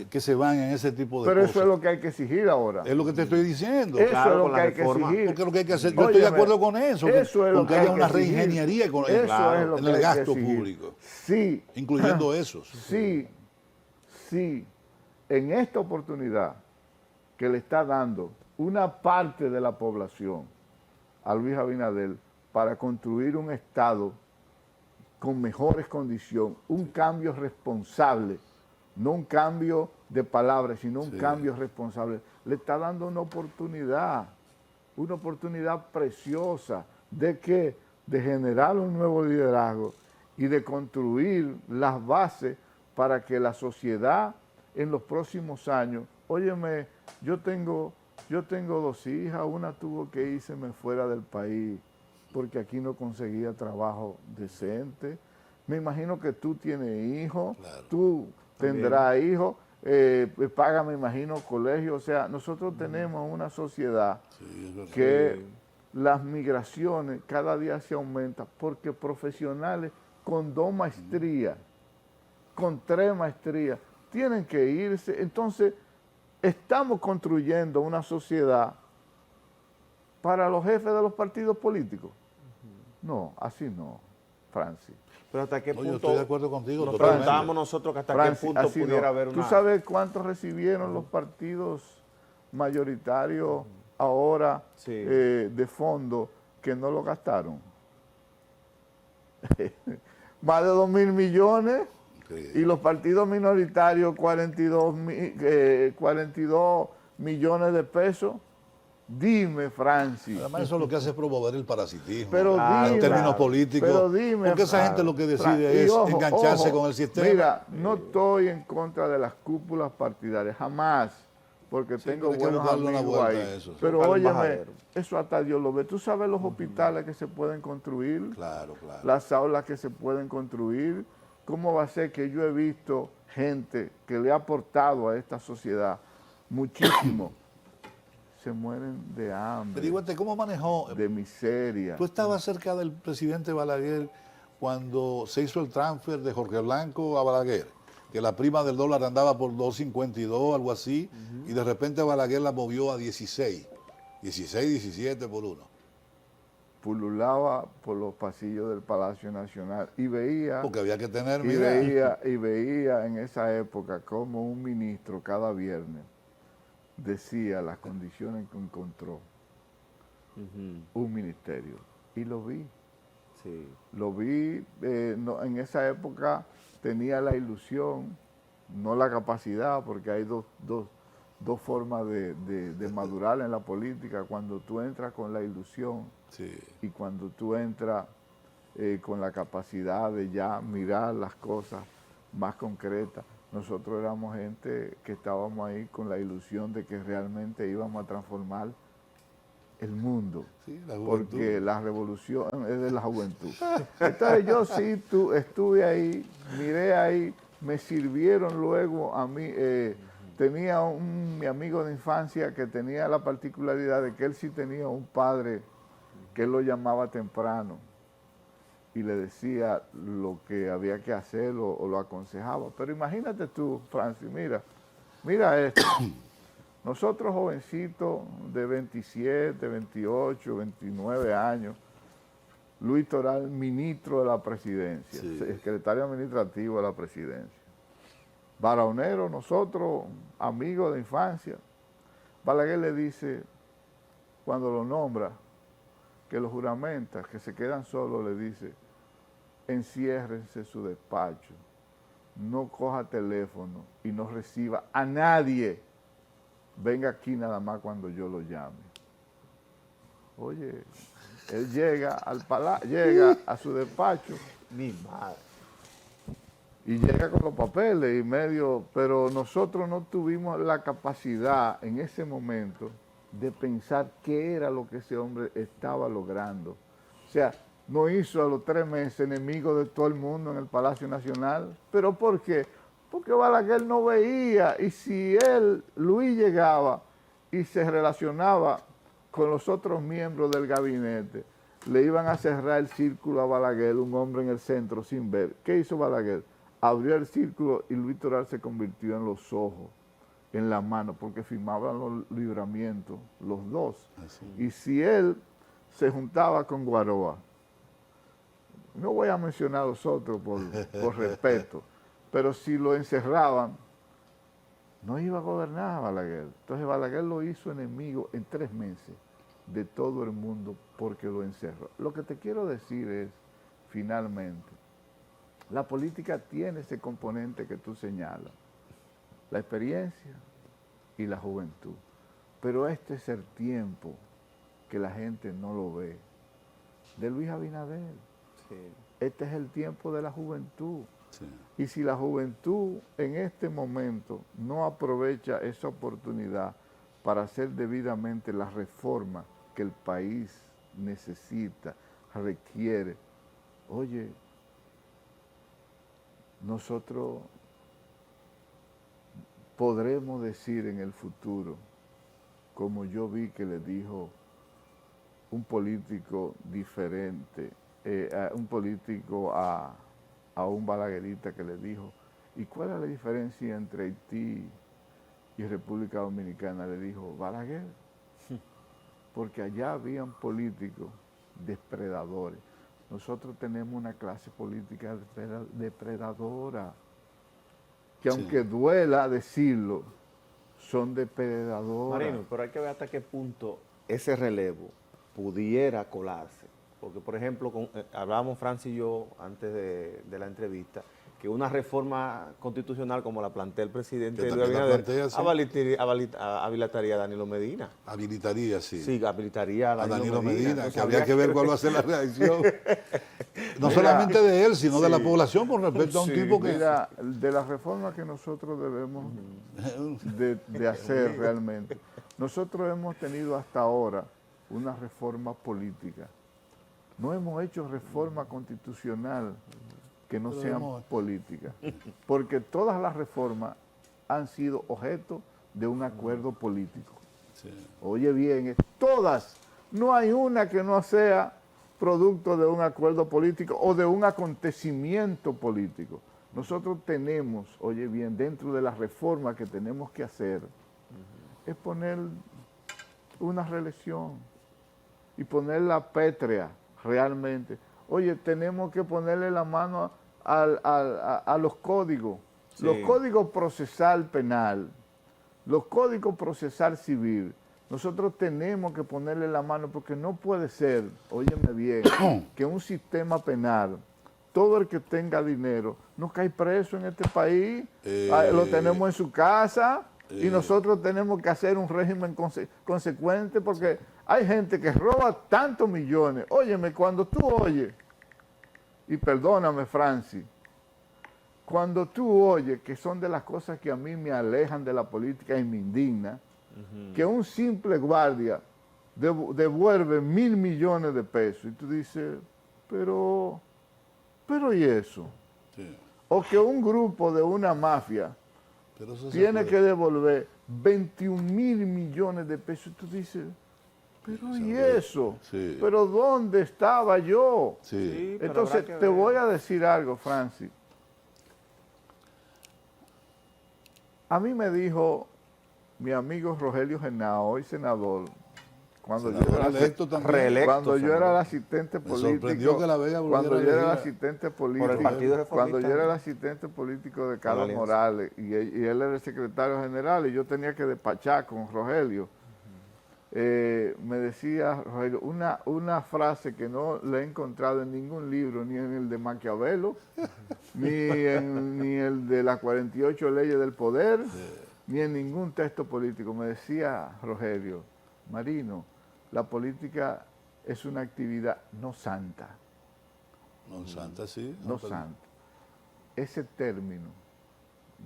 que se van en ese tipo de cosas? Pero eso es lo que hay que exigir ahora. Es lo que te estoy diciendo. Eso es lo que hay que exigir. Porque lo que hay que hacer, yo estoy de acuerdo con eso, con que haya una reingeniería en el gasto público. Sí. Incluyendo esos. Sí, en esta oportunidad que le está dando una parte de la población a Luis Abinader para construir un Estado con mejores condiciones, un cambio responsable, no un cambio de palabras, sino un cambio responsable. Le está dando una oportunidad preciosa de generar un nuevo liderazgo y de construir las bases para que la sociedad en los próximos años, óyeme, yo tengo 2 hijas, una tuvo que irse fuera del país porque aquí no conseguía trabajo decente. Me imagino que tú tienes hijos, claro. Tú tendrás hijos, paga, me imagino, colegio. O sea, nosotros tenemos una sociedad que las migraciones cada día se aumentan porque profesionales con 2 maestrías, con 3 maestrías, tienen que irse. Entonces, estamos construyendo una sociedad para los jefes de los partidos políticos. No, así no, Francis. Pero hasta qué punto, yo estoy de acuerdo contigo. Nos preguntamos nosotros que hasta Francis, qué punto pudiera haber una... ¿Tú sabes cuánto recibieron los partidos mayoritarios ahora de fondo que no lo gastaron? Más de 2.000 millones. Y los partidos minoritarios, 42 millones de pesos. Dime, Francis. Además, eso lo que hace es promover el parasitismo. Pero dime, en términos políticos. Pero dime, porque esa gente lo que decide es engancharse con el sistema. Mira, no estoy en contra de las cúpulas partidarias, jamás. Porque tengo buenos amigos ahí. Pero óyeme, eso hasta Dios lo ve. ¿Tú sabes los hospitales que se pueden construir? Claro. Las aulas que se pueden construir. ¿Cómo va a ser que yo he visto gente que le ha aportado a esta sociedad muchísimo? Se mueren de hambre. Pero igual, ¿cómo manejó? De miseria. Tú estabas cerca del presidente Balaguer cuando se hizo el transfer de Jorge Blanco a Balaguer, que la prima del dólar andaba por 2.52, algo así, y de repente Balaguer la movió a 16, 17 por 1. Pululaba por los pasillos del Palacio Nacional y veía... Porque había que tener... Y veía en esa época como un ministro cada viernes decía las condiciones que encontró un ministerio. Y lo vi. Sí. Lo vi, en esa época tenía la ilusión, no la capacidad, porque hay dos formas de madurar en la política. Cuando tú entras con la ilusión y cuando tú entras con la capacidad de ya mirar las cosas más concretas. Nosotros éramos gente que estábamos ahí con la ilusión de que realmente íbamos a transformar el mundo, porque la revolución es de la juventud. Entonces yo sí estuve ahí, miré ahí, me sirvieron luego a mí. Tenía mi amigo de infancia que tenía la particularidad de que él sí tenía un padre que él lo llamaba temprano y le decía lo que había que hacer o lo aconsejaba. Pero imagínate tú, Francis, mira esto. Nosotros jovencitos de 27, 28, 29 años, Luis Toral, ministro de la presidencia, secretario administrativo de la presidencia. Baronero, nosotros, amigos de infancia. Balaguer le dice, cuando lo nombra, que lo juramenta, que se quedan solos, le dice, enciérrense su despacho, no coja teléfono y no reciba a nadie. Venga aquí nada más cuando yo lo llame. Oye, él llega llega a su despacho. Mi madre. Y llega con los papeles y medio, pero nosotros no tuvimos la capacidad en ese momento de pensar qué era lo que ese hombre estaba logrando. O sea, no hizo a los 3 meses enemigo de todo el mundo en el Palacio Nacional. ¿Pero por qué? Porque Balaguer no veía, y si Luis llegaba y se relacionaba con los otros miembros del gabinete, le iban a cerrar el círculo a Balaguer, un hombre en el centro sin ver. ¿Qué hizo Balaguer? Abrió el círculo y Luis Toral se convirtió en los ojos, en la mano, porque firmaban los libramientos, los dos. Así. Y si él se juntaba con Guaroa, no voy a mencionar a los otros por respeto, pero si lo encerraban, no iba a gobernar Balaguer. Entonces Balaguer lo hizo enemigo en 3 meses de todo el mundo porque lo encerró. Lo que te quiero decir es, finalmente, la política tiene ese componente que tú señalas, la experiencia y la juventud. Pero este es el tiempo que la gente no lo ve, de Luis Abinader. Sí. Este es el tiempo de la juventud. Sí. Y si la juventud en este momento no aprovecha esa oportunidad para hacer debidamente la reforma que el país necesita, requiere, oye, nosotros podremos decir en el futuro, como yo vi que le dijo un político diferente, un político a un balaguerista que le dijo, ¿y cuál es la diferencia entre Haití y República Dominicana? Le dijo, Balaguer, porque allá habían políticos depredadores. Nosotros tenemos una clase política depredadora, que aunque duela decirlo, son depredadoras. Marino, pero hay que ver hasta qué punto ese relevo pudiera colarse. Porque, por ejemplo, hablábamos Francis y yo antes de la entrevista, que una reforma constitucional como la plantea el presidente Luis Abinader habilitaría a Danilo Medina. Habilitaría, sí. Sí, habilitaría a Danilo Medina. Entonces, que habría que ver cuál va a ser la reacción. No solamente de él, sino de la población con respecto a un tipo que... Mira, de las reformas que nosotros debemos de hacer realmente. Nosotros hemos tenido hasta ahora una reforma política. No hemos hecho reforma constitucional que no sean políticas, porque todas las reformas han sido objeto de un acuerdo político. Sí. Oye bien, todas, no hay una que no sea producto de un acuerdo político o de un acontecimiento político. Nosotros tenemos, oye bien, dentro de las reformas que tenemos que hacer, es poner una reelección y ponerla pétrea realmente. Oye, tenemos que ponerle la mano a los códigos, sí. Los códigos procesal penal, los códigos procesal civil. Nosotros tenemos que ponerle la mano porque no puede ser, óyeme bien, que un sistema penal, todo el que tenga dinero, no cae preso en este país, lo tenemos en su casa y nosotros tenemos que hacer un régimen consecuente porque hay gente que roba tantos millones. Óyeme, cuando tú oyes, y perdóname Francis, cuando tú oyes, que son de las cosas que a mí me alejan de la política y me indigna, que un simple guardia devuelve 1.000 millones de pesos y tú dices, pero ¿y eso? Sí. O que un grupo de una mafia tiene que devolver 21.000 millones de pesos y tú dices, pero ¿y eso? Sí. ¿Pero dónde estaba yo? Sí. Entonces, te voy a decir algo, Francis. A mí me dijo mi amigo Rogelio Genao, hoy senador, cuando yo era electo también. Cuando yo era el asistente político, cuando yo era el asistente político, cuando yo era el asistente político de Carlos Morales y él era el secretario general y yo tenía que despachar con Rogelio. Me decía Rogelio una frase que no la he encontrado en ningún libro, ni en el de Maquiavelo, ni el de las 48 leyes del poder, ni en ningún texto político. Me decía Rogelio, Marino, la política es una actividad no santa. No santa, sí. No santa. Ese término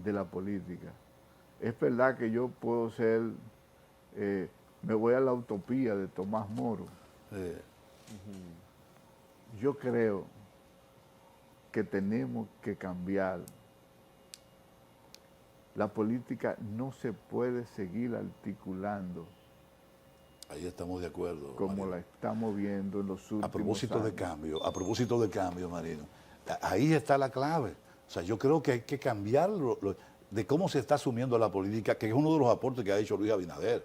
de la política, es verdad que yo puedo ser... me voy a la utopía de Tomás Moro. Yo creo que tenemos que cambiar La política no se puede seguir articulando Ahí estamos de acuerdo, como Marino. la estamos viendo en los últimos A propósito de años. cambio, Marino, ahí está la clave. O sea, yo creo que hay que cambiar de cómo se está asumiendo la política, que es uno de los aportes que ha hecho Luis Abinader.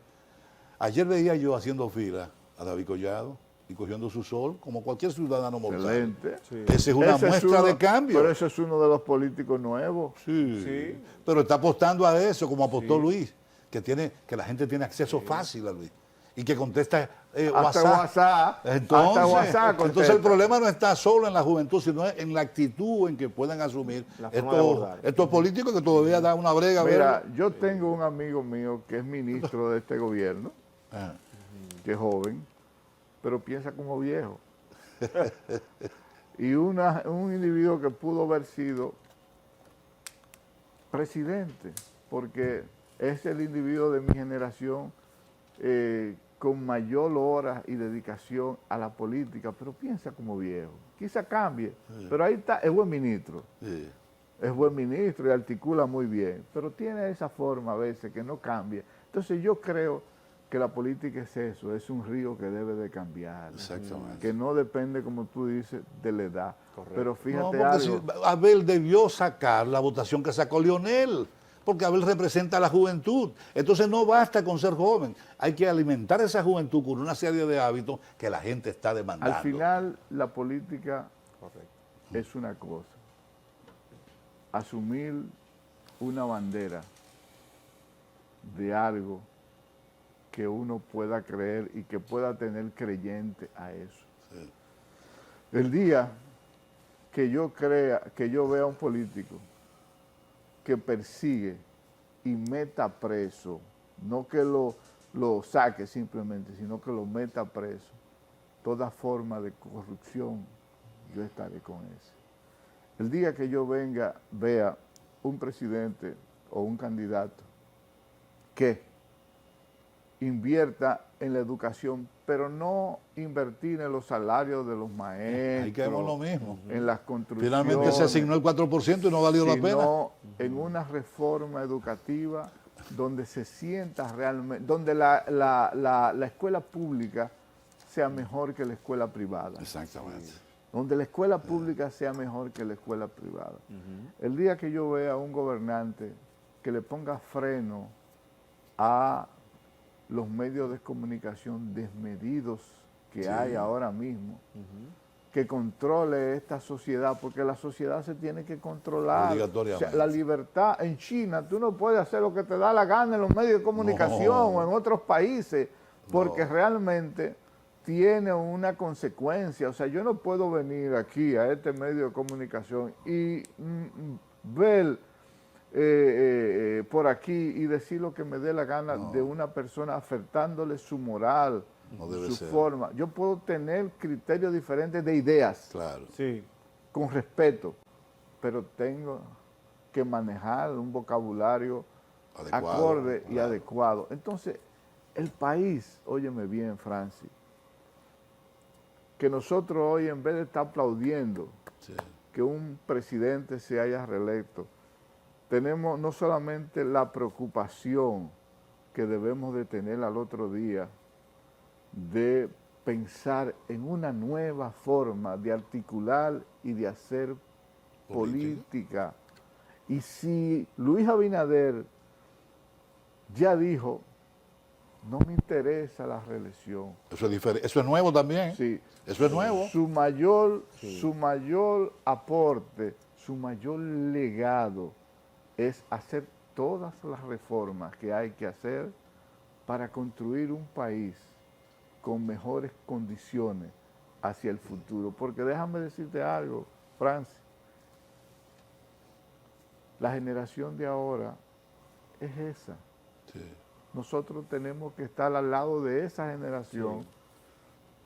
Ayer veía yo haciendo fila a David Collado y cogiendo su sol, como cualquier ciudadano mortal. Excelente. Sí. Esa es una Ese es muestra uno- de cambio. Pero ese es uno de los políticos nuevos. Sí, Sí. pero está apostando a eso, como apostó Sí. Luis, que la gente tiene acceso fácil a Luis y que contesta Hasta WhatsApp. WhatsApp. Entonces, hasta WhatsApp entonces contesta. el problema no está solo en la juventud, sino en la actitud en que puedan asumir La forma de abordar. estos políticos que todavía dan una brega. Mira, ¿verdad? yo tengo un amigo mío que es ministro de este gobierno, Ajá. que es joven, pero piensa como viejo. Y un individuo que pudo haber sido presidente, porque es el individuo de mi generación con mayor horas y dedicación a la política, pero piensa como viejo. Quizá cambie, pero ahí está, es buen ministro. Sí. Es buen ministro y articula muy bien, pero tiene esa forma a veces que no cambia. Entonces yo creo que la política es eso, es un río que debe de cambiar. Exactamente. Que no depende, como tú dices, de la edad. Correcto. Pero No, fíjate porque algo, Abel debió sacar la votación que sacó Lionel, porque Abel representa a la juventud. Entonces no basta con ser joven, hay que alimentar esa juventud con una serie de hábitos que la gente está demandando. al final la política Correcto. es una cosa. Asumir una bandera de algo que uno pueda creer y que pueda tener creyente a eso. Sí. El día que yo vea a un político que persigue y meta preso, no que lo saque simplemente, sino que lo meta preso, toda forma de corrupción, yo estaré con eso. El día que yo vea un presidente o un candidato que invierta en la educación, pero no invertir en los salarios de los maestros, Ahí quedamos lo mismo. en las construcciones, Finalmente se asignó el 4% y no valió la pena. sino en una reforma educativa donde se sienta realmente, donde la escuela pública sea mejor que la escuela privada. Exactamente. Donde la escuela pública sea mejor que la escuela privada. El día que yo vea a un gobernante que le ponga freno a los medios de comunicación desmedidos que Sí. hay ahora mismo, que controle esta sociedad, porque la sociedad se tiene que controlar. Obligatoriamente. O sea, la libertad en China, tú no puedes hacer lo que te da la gana en los medios de comunicación No. o en otros países, porque No. realmente tiene una consecuencia. O sea, yo no puedo venir aquí a este medio de comunicación y ver por aquí y decir lo que me dé la gana No. de una persona afectándole su moral, No debe su ser. forma. Yo puedo tener criterios diferentes de ideas Claro. Sí. con respeto, pero tengo que manejar un vocabulario Adecuado, acorde y claro. adecuado. Entonces, el país, óyeme bien, Francis, que nosotros hoy en vez de estar aplaudiendo Sí. que un presidente se haya reelecto, tenemos no solamente la preocupación que debemos de tener al otro día de pensar en una nueva forma de articular y de hacer política. Y si Luis Abinader ya dijo, no me interesa la reelección. Eso es diferente. Eso es nuevo también. Sí. Eso es nuevo. Su mayor aporte, su mayor legado es hacer todas las reformas que hay que hacer para construir un país con mejores condiciones hacia el futuro. Porque déjame decirte algo, Francis, la generación de ahora es esa. Sí. Nosotros tenemos que estar al lado de esa generación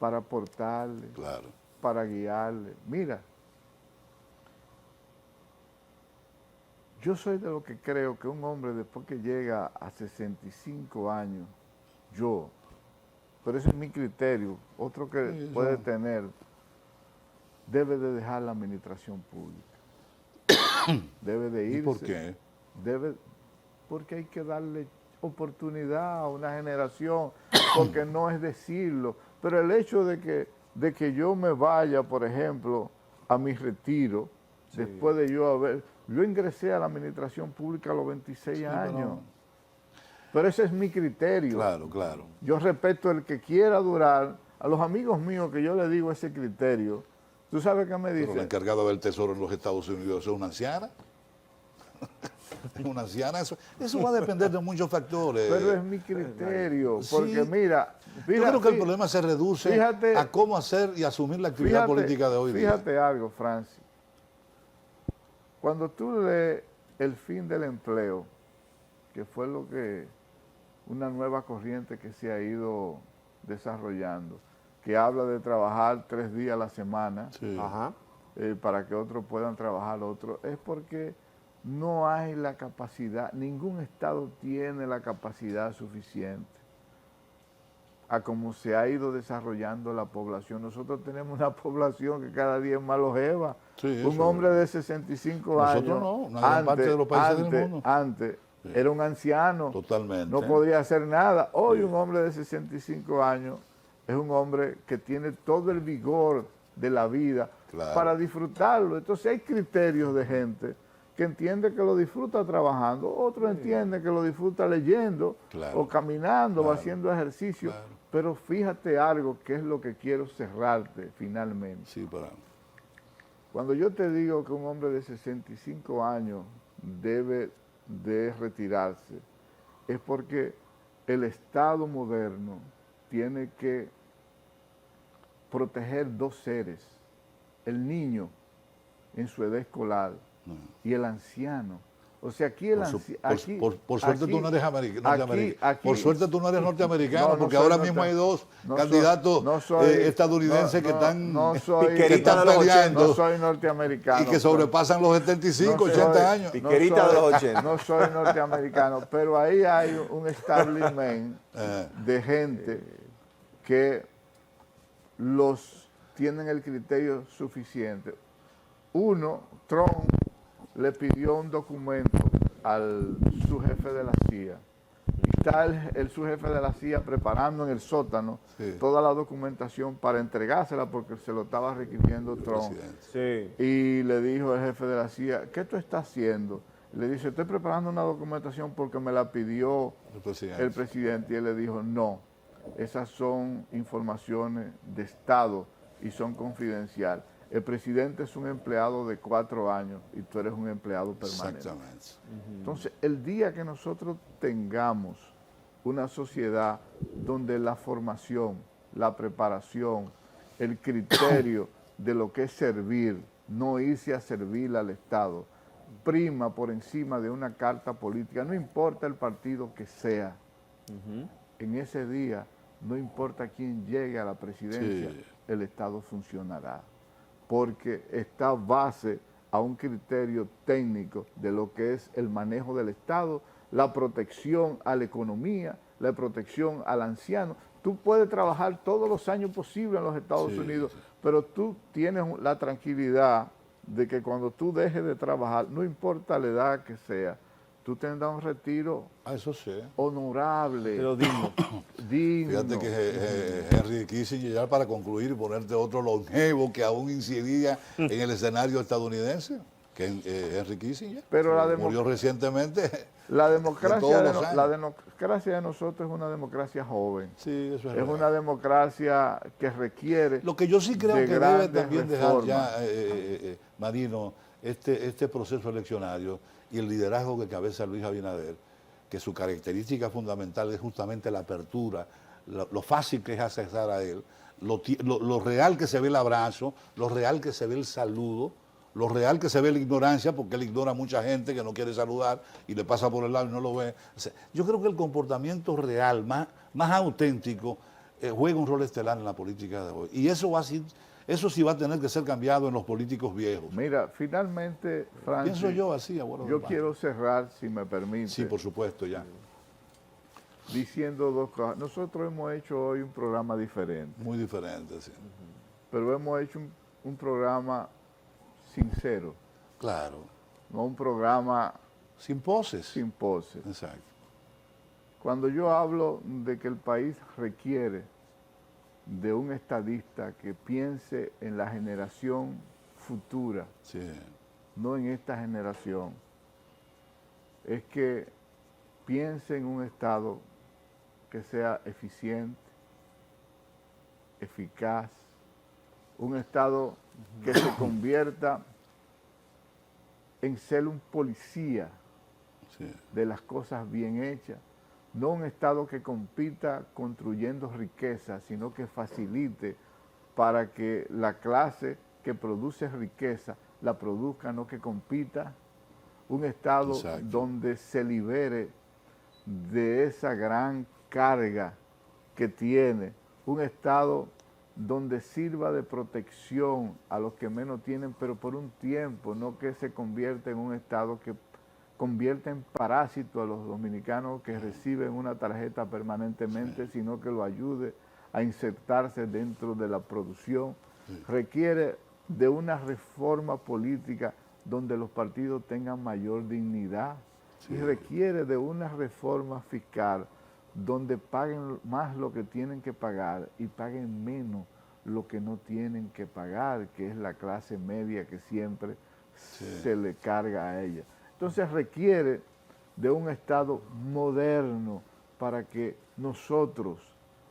para aportarle, Claro. para guiarle. Mira, yo soy de lo que creo que un hombre después que llega a 65 años, pero ese es mi criterio, otro que Sí, puede eso. tener, debe de dejar la administración pública. Debe de irse. ¿Y por qué? Debe, porque hay que darle oportunidad a una generación, porque no es decirlo. Pero el hecho de que yo me vaya, por ejemplo, a mi retiro, después de yo ingresé a la administración pública a los 26 años. Pero ese es mi criterio. Claro, claro. Yo respeto el que quiera durar. A los amigos míos que yo les digo ese criterio, ¿tú sabes qué me Pero la dicen? encargada del Tesoro en los Estados Unidos es una anciana. Es una anciana. Eso va a depender de muchos factores. Pero es mi criterio, porque Sí. mira, Yo creo que el problema se reduce fíjate- a cómo hacer y asumir la actividad política de hoy día. Fíjate algo, Francis. Cuando tú lees El fin del empleo, que fue una nueva corriente que se ha ido desarrollando, que habla de trabajar 3 días a la semana, Sí. Ajá. para que otros puedan trabajar otros, es porque no hay la capacidad, ningún estado tiene la capacidad suficiente a cómo se ha ido desarrollando la población. Nosotros tenemos una población que cada día es más longeva. Sí, Un eso hombre es. de 65 Nosotros años, no, una gran parte de los países del mundo. antes era un anciano, Totalmente. no podía hacer nada. Hoy un hombre de 65 años es un hombre que tiene todo el vigor de la vida Claro. para disfrutarlo. Entonces hay criterios de gente que entiende que lo disfruta trabajando, otro entiende que lo disfruta leyendo, Claro. o caminando, o Claro. haciendo ejercicio. Claro. Pero fíjate algo que es lo que quiero cerrarte finalmente. Sí, para. Cuando yo te digo que un hombre de 65 años debe de retirarse, es porque el Estado moderno tiene que proteger 2 seres, el niño en su edad escolar y el anciano. O sea, aquí el anciano... Por suerte tú no eres norteamericano. Por suerte tú no eres norteamericano, No, no porque soy ahora mismo hay 2 no candidatos estadounidenses que están, que están peleando no soy norteamericano. y que sobrepasan los 75, No 80 soy- años. Piquerita de los 80. No soy norteamericano, pero ahí hay un establishment de gente que los tienen el criterio suficiente. Uno, Trump le pidió un documento al subjefe de la CIA. Y está el subjefe de la CIA preparando en el sótano Sí. toda la documentación para entregársela porque se lo estaba requiriendo Trump. Presidente. Sí. Y le dijo el jefe de la CIA, ¿qué tú estás haciendo? Le dice, estoy preparando una documentación porque me la pidió el presidente. Y él le dijo, no, esas son informaciones de Estado y son confidenciales. El presidente es un empleado de 4 años y tú eres un empleado permanente. Exactamente. Entonces, el día que nosotros tengamos una sociedad donde la formación, la preparación, el criterio de lo que es servir, no irse a servir al Estado, prima por encima de una carta política, no importa el partido que sea, en ese día, no importa quién llegue a la presidencia, Sí. el Estado funcionará, porque está base a un criterio técnico de lo que es el manejo del Estado, la protección a la economía, la protección al anciano. Tú puedes trabajar todos los años posibles en los Estados Sí, Unidos, sí. pero tú tienes la tranquilidad de que cuando tú dejes de trabajar, no importa la edad que sea, tú tendrás un retiro Eso sí. honorable, Pero digno. digno. Fíjate que Henry Kissinger, ya para concluir y ponerte otro longevo que aún incidía en el escenario estadounidense, que es Henry Kissinger, Pero murió recientemente. la de democracia todos los de, años. la democracia de nosotros es una democracia joven. Sí, eso es Es real. una democracia que requiere Lo que yo sí creo de que debe grandes también dejar reformas. ya, Marino, este proceso eleccionario y el liderazgo que cabeza Luis Abinader, que su característica fundamental es justamente la apertura, lo fácil que es accesar a él, lo real que se ve el abrazo, lo real que se ve el saludo, lo real que se ve la ignorancia, porque él ignora a mucha gente que no quiere saludar y le pasa por el lado y no lo ve. O sea, yo creo que el comportamiento real, más auténtico, juega un rol estelar en la política de hoy. Y eso sí va a tener que ser cambiado en los políticos viejos. Mira, finalmente, Francis, Pienso yo así, abuelo. yo del quiero cerrar, si me permite, Sí, por supuesto, ya. diciendo 2 cosas. Nosotros hemos hecho hoy un programa diferente, Muy diferente, sí. pero hemos hecho un programa sincero, Claro. no un programa Sin poses. sin poses. Exacto. Cuando yo hablo de que el país requiere de un estadista que piense en la generación futura, Sí. no en esta generación, es que piense en un Estado que sea eficiente, eficaz, un Estado que se convierta en ser un policía Sí. de las cosas bien hechas, no un Estado que compita construyendo riqueza, sino que facilite para que la clase que produce riqueza la produzca, no que compita, un Estado Exacto. donde se libere de esa gran carga que tiene, un Estado donde sirva de protección a los que menos tienen, pero por un tiempo, no que se convierta en un Estado que convierte en parásito a los dominicanos que reciben una tarjeta permanentemente, sino que lo ayude a insertarse dentro de la producción. Requiere de una reforma política donde los partidos tengan mayor dignidad y requiere de una reforma fiscal donde paguen más lo que tienen que pagar y paguen menos lo que no tienen que pagar, que es la clase media que siempre se le carga a ella. Entonces requiere de un Estado moderno para que nosotros,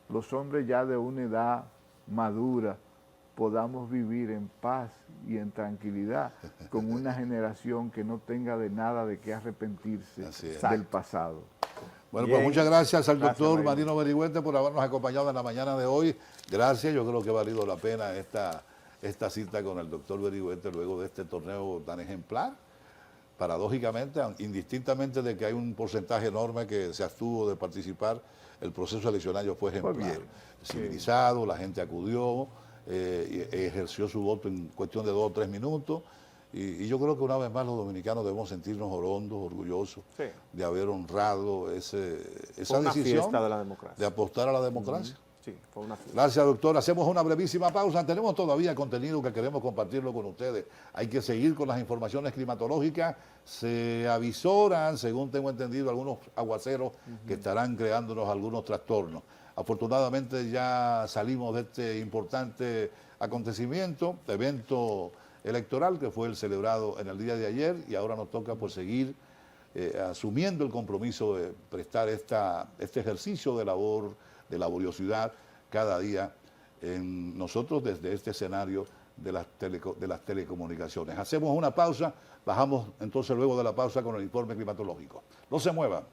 los hombres ya de una edad madura, podamos vivir en paz y en tranquilidad con una generación que no tenga de nada de qué arrepentirse del pasado. Bueno, Bien. pues muchas gracias al Gracias, doctor Marino. Marino Berigüete por habernos acompañado en la mañana de hoy. Gracias, yo creo que ha valido la pena esta cita con el doctor Berigüete luego de este torneo tan ejemplar. Paradójicamente, indistintamente de que hay un porcentaje enorme que se abstuvo de participar, el proceso eleccionario fue ejemplar. bien. Civilizado, la gente acudió, ejerció su voto en cuestión de 2 o 3 minutos. Y yo creo que una vez más los dominicanos debemos sentirnos orondos, orgullosos Sí. de haber honrado esa Fue una decisión fiesta de la democracia. de apostar a la democracia. Sí, fue una fiesta. Gracias, doctor. Hacemos una brevísima pausa. Tenemos todavía contenido que queremos compartirlo con ustedes. Hay que seguir con las informaciones climatológicas. Se avisoran, según tengo entendido, algunos aguaceros que estarán creándonos algunos trastornos. Afortunadamente ya salimos de este importante acontecimiento, evento electoral que fue el celebrado en el día de ayer, y ahora nos toca pues seguir asumiendo el compromiso de prestar este ejercicio de labor, de laboriosidad cada día en nosotros desde este escenario de las telecomunicaciones. Hacemos una pausa, bajamos entonces luego de la pausa con el informe climatológico. No se muevan.